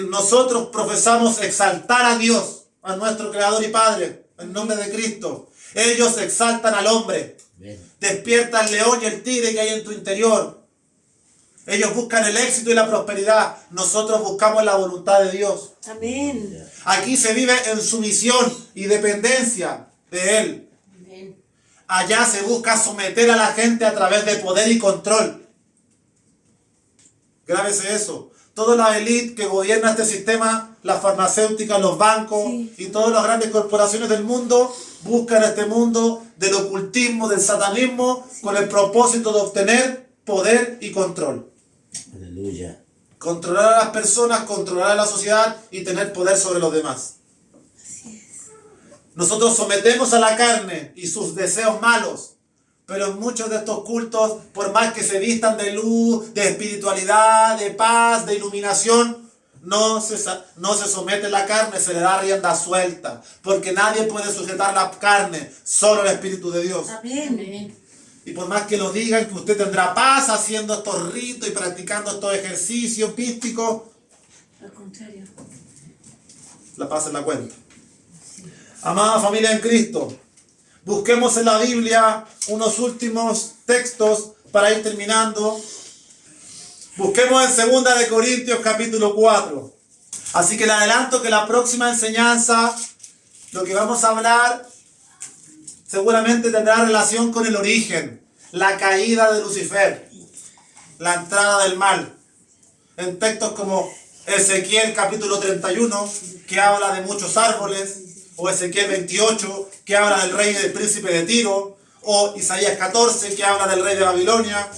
Nosotros profesamos exaltar a Dios, a nuestro Creador y Padre, en nombre de Cristo. Ellos exaltan al hombre. Amén. Despierta el león y el tigre que hay en tu interior. Ellos buscan el éxito y la prosperidad. Nosotros buscamos la voluntad de Dios. Amén. Aquí se vive en sumisión y dependencia de Él. Amén. Allá se busca someter a la gente a través de poder y control. Grábese eso. Toda la élite que gobierna este sistema, las farmacéuticas, los bancos Sí. y todas las grandes corporaciones del mundo buscan este mundo del ocultismo, del satanismo, con el propósito de obtener poder y control. Aleluya. Controlar a las personas, controlar a la sociedad y tener poder sobre los demás. Nosotros sometemos a la carne y sus deseos malos, pero en muchos de estos cultos, por más que se vistan de luz, de espiritualidad, de paz, de iluminación, no se somete la carne, se le da rienda suelta, porque nadie puede sujetar la carne, solo el Espíritu de Dios. Amén. Amén. Y por más que lo digan, que usted tendrá paz haciendo estos ritos y practicando estos ejercicios místicos, Al contrario. la paz en la cuenta. Amada familia en Cristo, busquemos en la Biblia unos últimos textos para ir terminando. Busquemos en 2 de Corintios capítulo 4. Así que le adelanto que la próxima enseñanza, lo que vamos a hablar, seguramente tendrá relación con el origen, la caída de Lucifer, la entrada del mal. En textos como Ezequiel capítulo 31, que habla de muchos árboles, o Ezequiel 28, que habla del rey y del príncipe de Tiro, o Isaías 14, que habla del rey de Babilonia.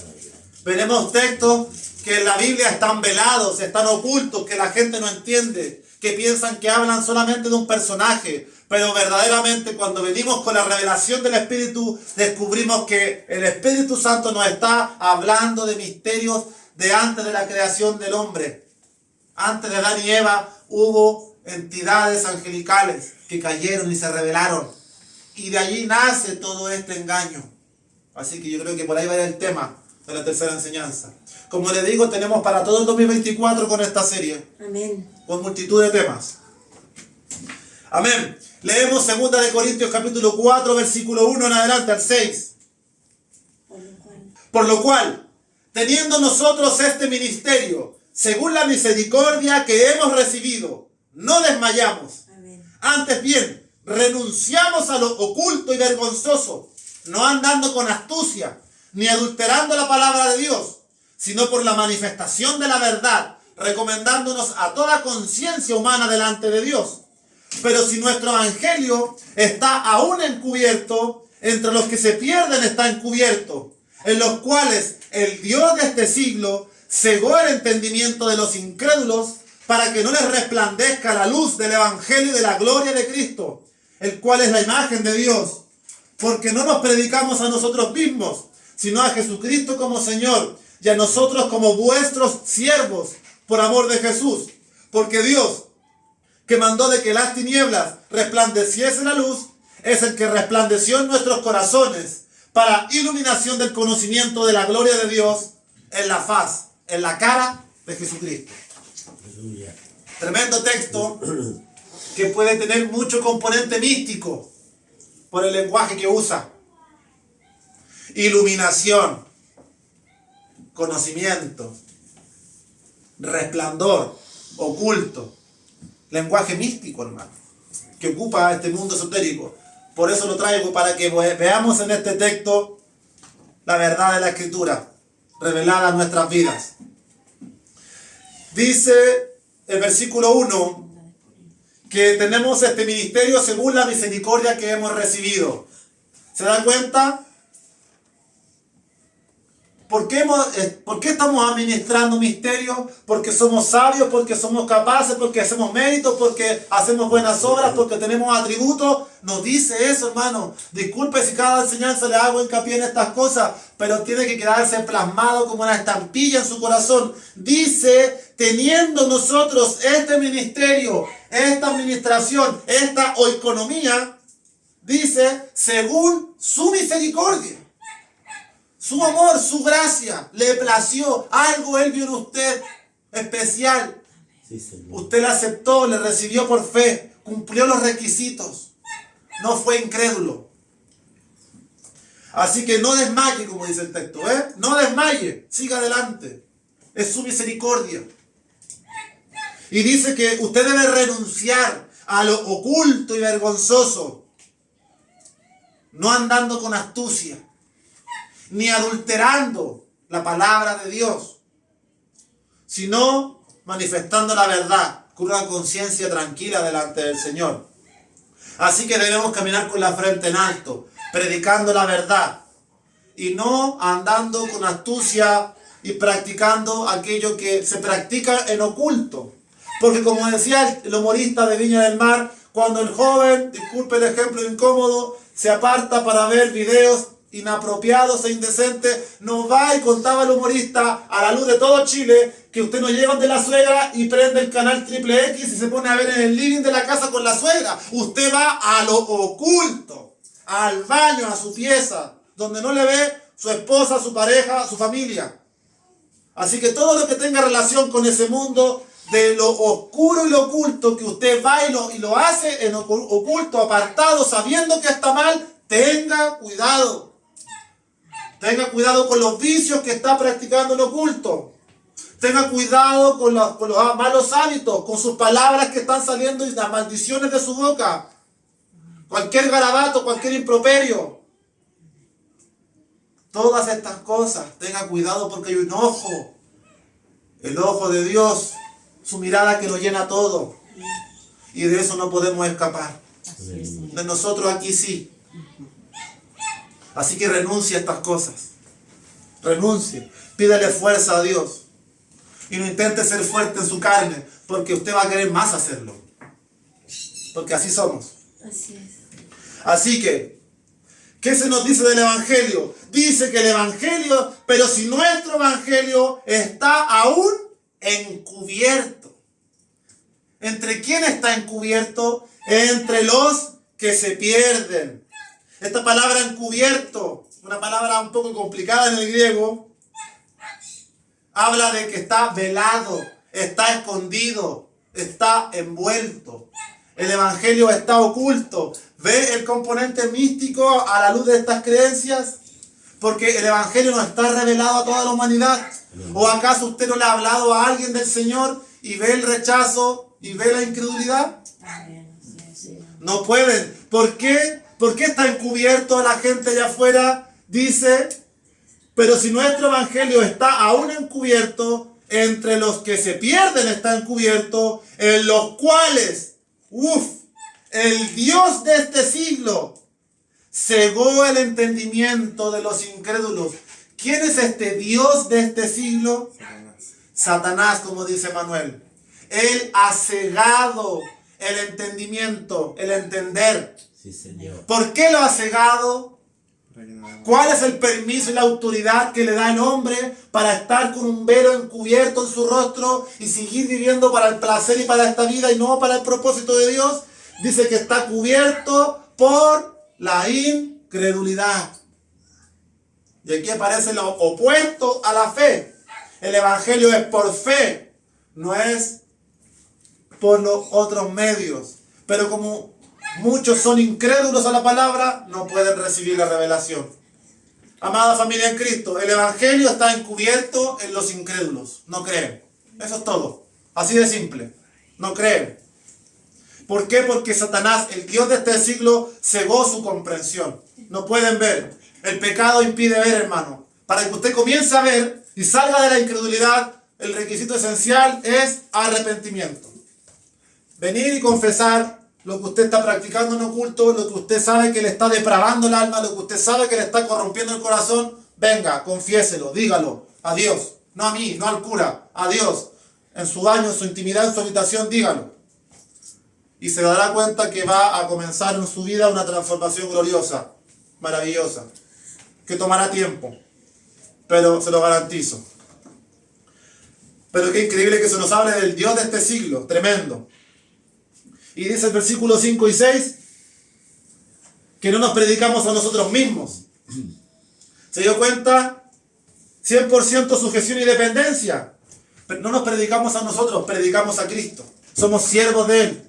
Veremos textos que en la Biblia están velados, están ocultos, que la gente no entiende, que piensan que hablan solamente de un personaje, pero verdaderamente cuando venimos con la revelación del Espíritu, descubrimos que el Espíritu Santo nos está hablando de misterios de antes de la creación del hombre. Antes de Adán y Eva hubo entidades angelicales que cayeron y se rebelaron. Y de allí nace todo este engaño. Así que yo creo que por ahí va a ir el tema de la tercera enseñanza. Como les digo, tenemos para todo el 2024 con esta serie, Amén. con multitud de temas. Amén. Leemos 2 de Corintios capítulo 4, versículo 1 en adelante al 6. Por lo cual, teniendo nosotros este ministerio, según la misericordia que hemos recibido, no desmayamos. Amén. Antes bien, renunciamos a lo oculto y vergonzoso, no andando con astucia, ni adulterando la palabra de Dios, sino por la manifestación de la verdad, recomendándonos a toda conciencia humana delante de Dios. Pero si nuestro evangelio está aún encubierto, entre los que se pierden está encubierto, en los cuales el Dios de este siglo cegó el entendimiento de los incrédulos, para que no les resplandezca la luz del evangelio de la gloria de Cristo, el cual es la imagen de Dios. Porque no nos predicamos a nosotros mismos, sino a Jesucristo como Señor, y a nosotros como vuestros siervos, por amor de Jesús. Porque Dios, que mandó de que las tinieblas resplandeciese la luz, es el que resplandeció en nuestros corazones, para iluminación del conocimiento de la gloria de Dios, en la faz, en la cara de Jesucristo. Aleluya. Tremendo texto que puede tener mucho componente místico por el lenguaje que usa. Iluminación, conocimiento, resplandor, oculto, lenguaje místico, hermano, que ocupa este mundo esotérico. Por eso lo traigo, para que veamos en este texto la verdad de la Escritura revelada en nuestras vidas. Dice el versículo 1 que tenemos este ministerio según la misericordia que hemos recibido. ¿Se dan cuenta? ¿Por qué estamos administrando misterios? Porque somos sabios, porque somos capaces, porque hacemos méritos, porque hacemos buenas obras, porque tenemos atributos. Nos dice eso, hermano. Disculpe si cada enseñanza le hago hincapié en estas cosas, pero tiene que quedarse plasmado como una estampilla en su corazón. Dice, teniendo nosotros este ministerio, esta administración, esta oikonomía, Dice, según su misericordia, su amor, su gracia, le plació. Algo Él vio en usted especial. Sí, Señor. Usted la aceptó, le recibió por fe, cumplió los requisitos. No fue incrédulo. Así que no desmaye, como dice el texto, ¿eh? No desmaye, siga adelante. Es su misericordia. Y dice que usted debe renunciar a lo oculto y vergonzoso, no andando con astucia, ni adulterando la palabra de Dios, sino manifestando la verdad con una conciencia tranquila delante del Señor. Así que debemos caminar con la frente en alto, predicando la verdad y no andando con astucia y practicando aquello que se practica en oculto. Porque como decía el humorista de Viña del Mar, cuando el joven, disculpe el ejemplo incómodo, se aparta para ver videos inapropiados e indecentes, no va, y contaba el humorista a la luz de todo Chile, que usted no llega de la suegra y prende el canal Triple X y se pone a ver en el living de la casa con la suegra. Usted va a lo oculto, al baño, a su pieza, donde no le ve su esposa, su pareja, su familia. Así que todo lo que tenga relación con ese mundo de lo oscuro y lo oculto, que usted va y lo hace en oculto, apartado, sabiendo que está mal, tenga cuidado. Tenga cuidado con los vicios que está practicando en oculto. Tenga cuidado con los malos hábitos, con sus palabras que están saliendo y las maldiciones de su boca. Cualquier garabato, cualquier improperio. Todas estas cosas, tenga cuidado porque hay un ojo. El ojo de Dios, su mirada que lo llena todo. Y de eso no podemos escapar. Así es, Señor. De nosotros aquí sí. Así que renuncie a estas cosas. Renuncie. Pídele fuerza a Dios. Y no intente ser fuerte en su carne, porque usted va a querer más hacerlo. Porque así somos. Así es. Así que, ¿qué se nos dice del Evangelio? Dice que el Evangelio, pero si nuestro Evangelio está aún encubierto. ¿Entre quién está encubierto? Entre los que se pierden. Esta palabra encubierto, una palabra un poco complicada en el griego, habla de que está velado, está escondido, está envuelto. El Evangelio está oculto. ¿Ve el componente místico a la luz de estas creencias? Porque el Evangelio no está revelado a toda la humanidad. ¿O acaso usted no le ha hablado a alguien del Señor y ve el rechazo y ve la incredulidad? Amén. Así es, Señor. No pueden. ¿Por qué? ¿Por qué está encubierto a la gente allá afuera? Dice, pero si nuestro Evangelio está aún encubierto, entre los que se pierden está encubierto, en los cuales, el Dios de este siglo cegó el entendimiento de los incrédulos. ¿Quién es este Dios de este siglo? Satanás, como dice Manuel. Él ha cegado el entendimiento, el entender. Sí, Señor. ¿Por qué lo ha cegado? ¿Cuál es el permiso y la autoridad que le da el hombre para estar con un velo encubierto en su rostro y seguir viviendo para el placer y para esta vida y no para el propósito de Dios? Dice que está cubierto por la incredulidad. Y aquí aparece lo opuesto a la fe. El Evangelio es por fe, no es por los otros medios. Pero como muchos son incrédulos a la palabra, no pueden recibir la revelación. Amada familia en Cristo, el Evangelio está encubierto en los incrédulos. No creen. Eso es todo. Así de simple. No creen. ¿Por qué? Porque Satanás, el Dios de este siglo, cegó su comprensión. No pueden ver. El pecado impide ver, hermano. Para que usted comience a ver y salga de la incredulidad, el requisito esencial es arrepentimiento. Venir y confesar lo que usted está practicando en oculto, lo que usted sabe que le está depravando el alma, lo que usted sabe que le está corrompiendo el corazón. Venga, confiéselo, dígalo a Dios. No a mí, no al cura, a Dios. En su baño, en su intimidad, en su habitación, dígalo. Y se dará cuenta que va a comenzar en su vida una transformación gloriosa, maravillosa, que tomará tiempo, pero se lo garantizo. Pero qué increíble que se nos hable del Dios de este siglo, tremendo. Y dice el versículo 5 y 6, que no nos predicamos a nosotros mismos. ¿Se dio cuenta? 100% sujeción y dependencia. Pero no nos predicamos a nosotros, predicamos a Cristo. Somos siervos de Él.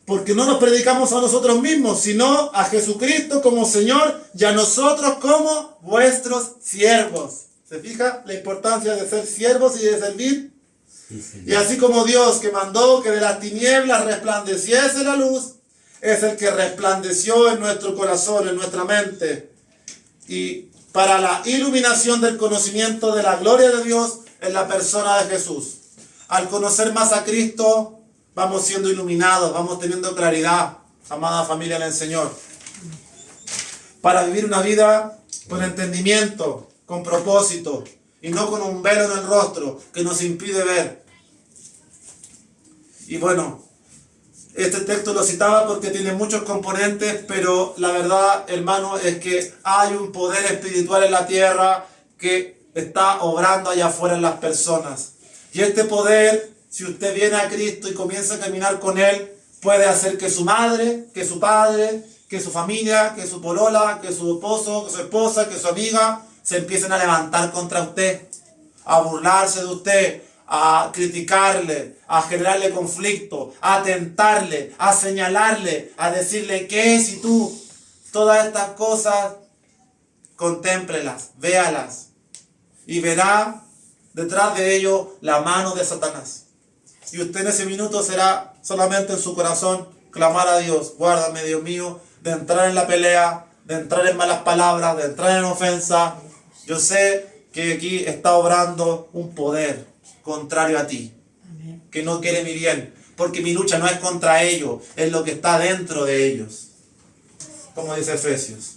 Porque no nos predicamos a nosotros mismos, sino a Jesucristo como Señor y a nosotros como vuestros siervos. ¿Se fija la importancia de ser siervos y de servir? Sí, Señor. Y así como Dios que mandó que de las tinieblas resplandeciese la luz, es el que resplandeció en nuestro corazón, en nuestra mente. Y para la iluminación del conocimiento de la gloria de Dios en la persona de Jesús. Al conocer más a Cristo, vamos siendo iluminados, vamos teniendo claridad, amada familia en el Señor. Para vivir una vida con entendimiento, con propósito, y no con un velo en el rostro que nos impide ver. Y bueno, este texto lo citaba porque tiene muchos componentes, pero la verdad, hermano, es que hay un poder espiritual en la tierra que está obrando allá afuera en las personas. Y este poder, si usted viene a Cristo y comienza a caminar con Él, puede hacer que su madre, que su padre, que su familia, que su polola, que su esposo, que su esposa, que su amiga, se empiecen a levantar contra usted, a burlarse de usted, a criticarle, a generarle conflicto, a tentarle, a señalarle, a decirle ¿qué si tú? Todas estas cosas, contémplelas, véalas y verá detrás de ello la mano de Satanás. Y usted en ese minuto será solamente en su corazón clamar a Dios, guárdame Dios mío, de entrar en la pelea, de entrar en malas palabras, de entrar en ofensa. Yo sé que aquí está obrando un poder contrario a ti, Amén. que no quiere mi bien, porque mi lucha no es contra ellos, es lo que está dentro de ellos, como dice Efesios.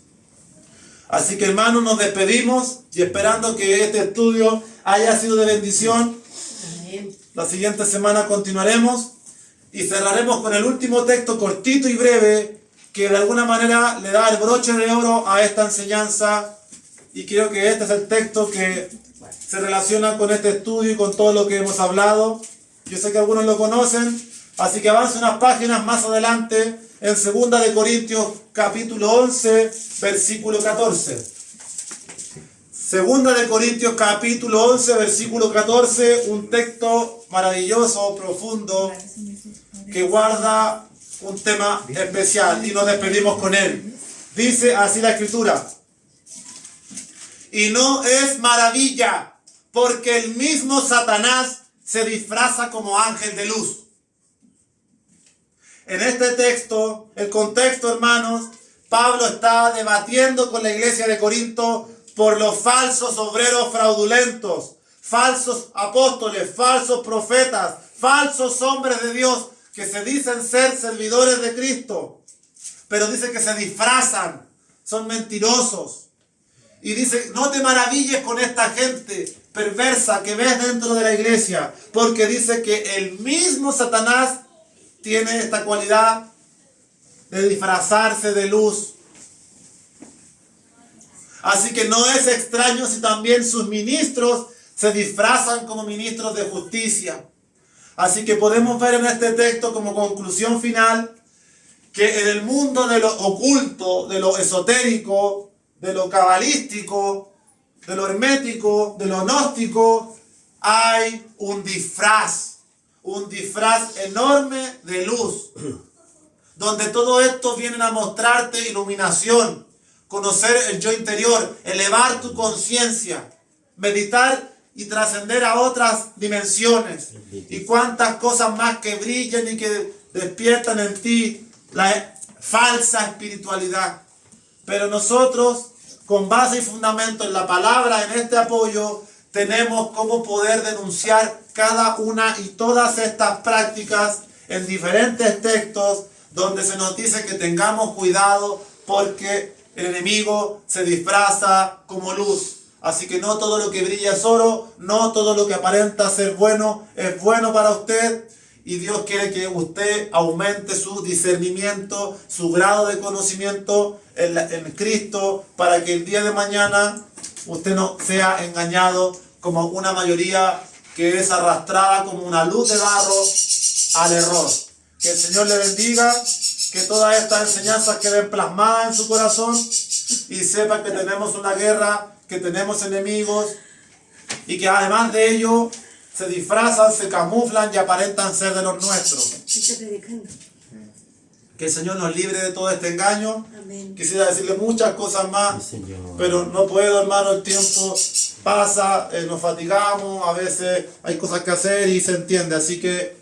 Así que hermanos, nos despedimos y esperando que este estudio haya sido de bendición. Amén. La siguiente semana continuaremos y cerraremos con el último texto cortito y breve que de alguna manera le da el broche de oro a esta enseñanza, y creo que este es el texto que se relaciona con este estudio y con todo lo que hemos hablado. Yo sé que algunos lo conocen, así que avance unas páginas más adelante en 2 de Corintios capítulo 11, versículo 14. 2 de Corintios capítulo 11, versículo 14, un texto maravilloso, profundo, que guarda un tema especial, y nos despedimos con él. Dice así la Escritura: y no es maravilla, porque el mismo Satanás se disfraza como ángel de luz. En este texto, el contexto, hermanos, Pablo está debatiendo con la iglesia de Corinto por los falsos obreros fraudulentos, falsos apóstoles, falsos profetas, falsos hombres de Dios que se dicen ser servidores de Cristo, pero dice que se disfrazan, son mentirosos. Y dice, no te maravilles con esta gente perversa que ves dentro de la iglesia, porque dice que el mismo Satanás tiene esta cualidad de disfrazarse de luz. Así que no es extraño si también sus ministros se disfrazan como ministros de justicia. Así que podemos ver en este texto como conclusión final que en el mundo de lo oculto, de lo esotérico, de lo cabalístico, de lo hermético, de lo gnóstico, hay un disfraz enorme de luz, donde todo esto viene a mostrarte iluminación, conocer el yo interior, elevar tu conciencia, meditar y trascender a otras dimensiones, y cuántas cosas más que brillan y que despiertan en ti la falsa espiritualidad. Pero nosotros, con base y fundamento en la palabra, en este apoyo, tenemos cómo poder denunciar cada una y todas estas prácticas en diferentes textos donde se nos dice que tengamos cuidado porque el enemigo se disfraza como luz. Así que no todo lo que brilla es oro, no todo lo que aparenta ser bueno es bueno para usted. Y Dios quiere que usted aumente su discernimiento, su grado de conocimiento en Cristo, para que el día de mañana usted no sea engañado como una mayoría que es arrastrada como una luz de barro al error. Que el Señor le bendiga que todas estas enseñanzas queden plasmadas en su corazón y sepan que tenemos una guerra, que tenemos enemigos y que además de ello se disfrazan, se camuflan y aparentan ser de los nuestros. Está predicando. Que el Señor nos libre de todo este engaño. Amén. Quisiera decirle muchas cosas más, Sí, Señor. pero no puedo, hermano, el tiempo pasa, nos fatigamos, a veces hay cosas que hacer y se entiende. Así que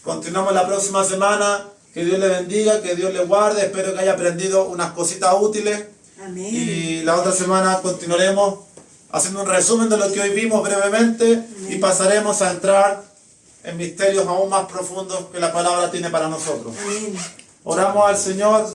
continuamos la próxima semana. Que Dios le bendiga, que Dios le guarde. Espero que haya aprendido unas cositas útiles. Amén. Y la otra semana continuaremos haciendo un resumen de lo que hoy vimos brevemente y pasaremos a entrar en misterios aún más profundos que la palabra tiene para nosotros. Amén. Oramos al Señor.